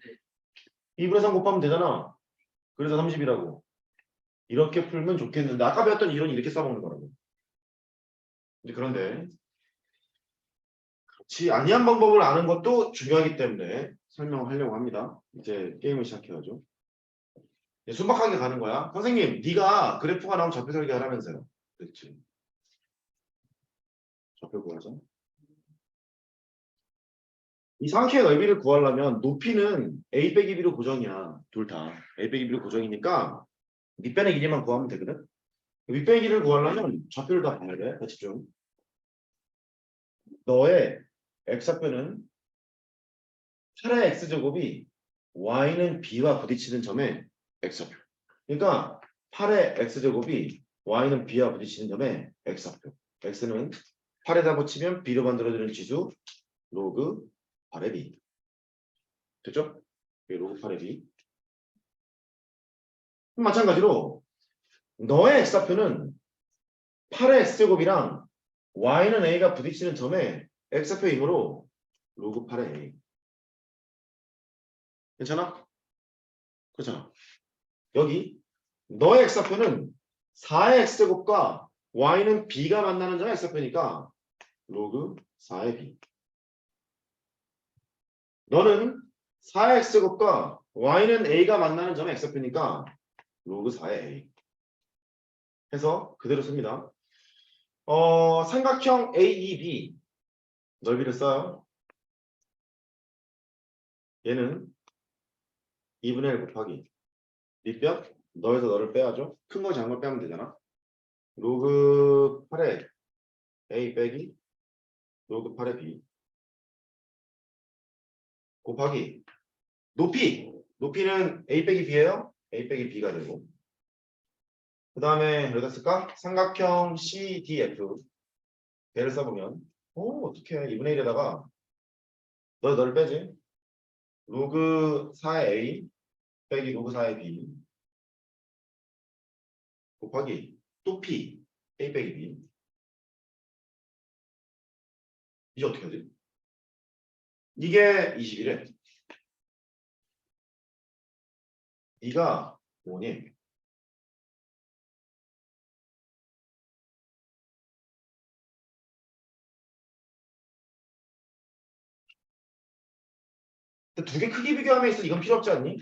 2분의 3 곱하면 되잖아. 그래서 30이라고. 이렇게 풀면 좋겠는데 아까 배웠던 이론이 이렇게 써먹는 거라고. 이제 그런데 그렇지 아니한 방법을 아는 것도 중요하기 때문에 설명하려고 합니다. 이제 게임을 시작해야죠. 이제 순박하게 가는 거야. 선생님, 네가 그래프가 나오면 좌표 설계하라면서요. 그렇지. 좌표 구하자. 이 삼각형의 넓이를 구하려면 높이는 a 빼기 b로 고정이야. 둘 다. a 빼기 b로 고정이니까 밑변의 길이만 구하면 되거든. 윗변의 길이를 구하려면 좌표를 다 봐야 돼. 다 집중. 너의 x좌표는 8의 x제곱이 y는 b와 부딪히는 점의 x좌표. 그러니까 8의 x제곱이 y는 b와 부딪히는 점의 x좌표. x는 8에다 붙이면 b로 만들어지는 지수 로그 8의 b. 됐죠? 로그 8의 b. 마찬가지로 너의 x좌표는 8의 x제곱이랑 y는 a가 부딪히는 점의 x좌표이므로 로그 8의 a. 괜찮아? 그렇잖아. 여기 너의 x좌표는 4의 x제곱과 y는 b가 만나는 점의 x좌표니까 로그 4의 b. 너는 4의 x제곱과 y는 a가 만나는 점의 x좌표니까 로그 4의 a. 해서 그대로 씁니다. 삼각형 AEB 넓이를 써요. 얘는 2분의 1 곱하기 밑변 너에서 너를 빼야죠. 큰 거 작은 걸 빼면 되잖아. 로그 8의 a 빼기 로그 8의 b 곱하기 높이는 a 빼기 b예요. a 빼기 b가 되고 그 다음에 여기다 쓸까? 삼각형 CDF 얘를 써보면 어떻게 2분의 1에다가 너를 빼지. 로그 4의 a 빼기 로그 4의 b 곱하기 또 p a 빼기 b. 이제 어떻게 하지? 이게 21에 이가 뭐니? 두 개 크기 비교함에 있어 이건 필요 없지 않니?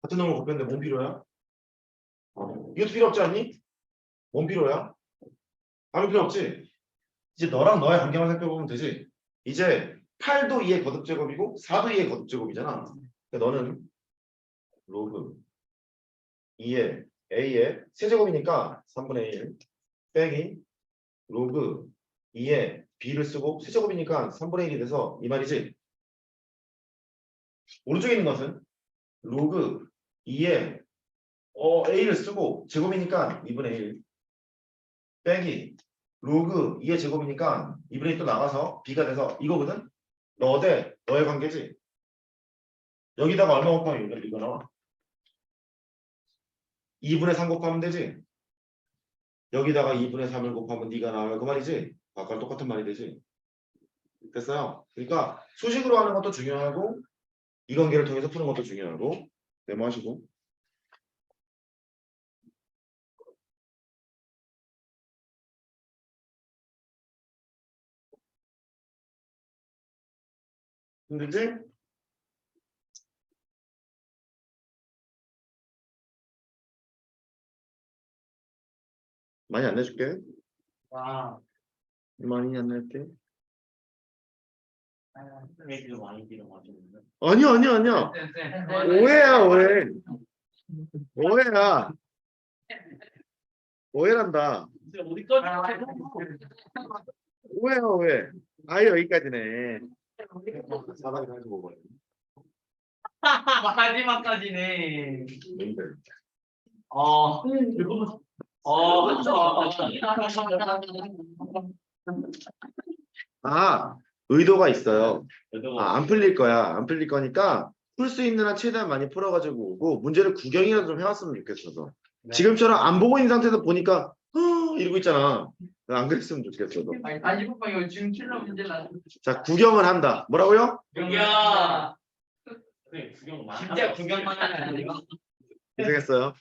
같은 놈을 곱했는데 뭔 필요야? 이것도 필요 없지 않니? 뭔 필요야? 아무 필요 없지? 이제 너랑 너의 관계만 살펴보면 되지. 이제 8도 2의 거듭제곱이고 4도 2의 거듭제곱이잖아. 그러니까 너는 로그 2의 a의 세제곱이니까 3분의 1 빼기 로그 2의 b를 쓰고 세제곱이니까 3분의 1이 돼서 이 말이지. 오른쪽에 있는 것은 로그 2의 a를 쓰고 제곱이니까 2분의 1 빼기 로그 2의 제곱이니까 2분의 1 또 나가서 b가 돼서 이거거든? 너 대 너의 관계지. 여기다가 얼마 곱하면 이거 나와? 2분의 3 곱하면 되지. 여기다가 2분의 3을 곱하면 네가 나와요. 그 말이지. 아까 똑같은 말이 되지. 됐어요. 그러니까 수식으로 하는 것도 중요하고 이 관계를 통해서 푸는 것도 중요하고 메모하시고 힘들지? 많이 안 내줄게. 와. 많이 안 날 때? 얘기도 많이 길어가지고. 아니야. 오해야, 오해. 오해야. 오해란다. 어디까지? 오해야, 오해. 아예 여기까지네. 사다리 가지고 먹어요. 마지막까지네. 아, 의도가 있어요. 안 풀릴 거야. 안 풀릴 거니까 풀 수 있는 한 최대한 많이 풀어가지고 오고 문제를 구경이라도 좀 해왔으면 좋겠어서. 지금처럼 안 보고 있는 상태에서 보니까 이러고 있잖아. 안 그랬으면 좋겠어. 너. 아니 이거 지금 킬러 문제라. 자, 구경을 한다. 뭐라고요? 구경. 진짜 구경만 하는 거 아니에요? 고생했어요.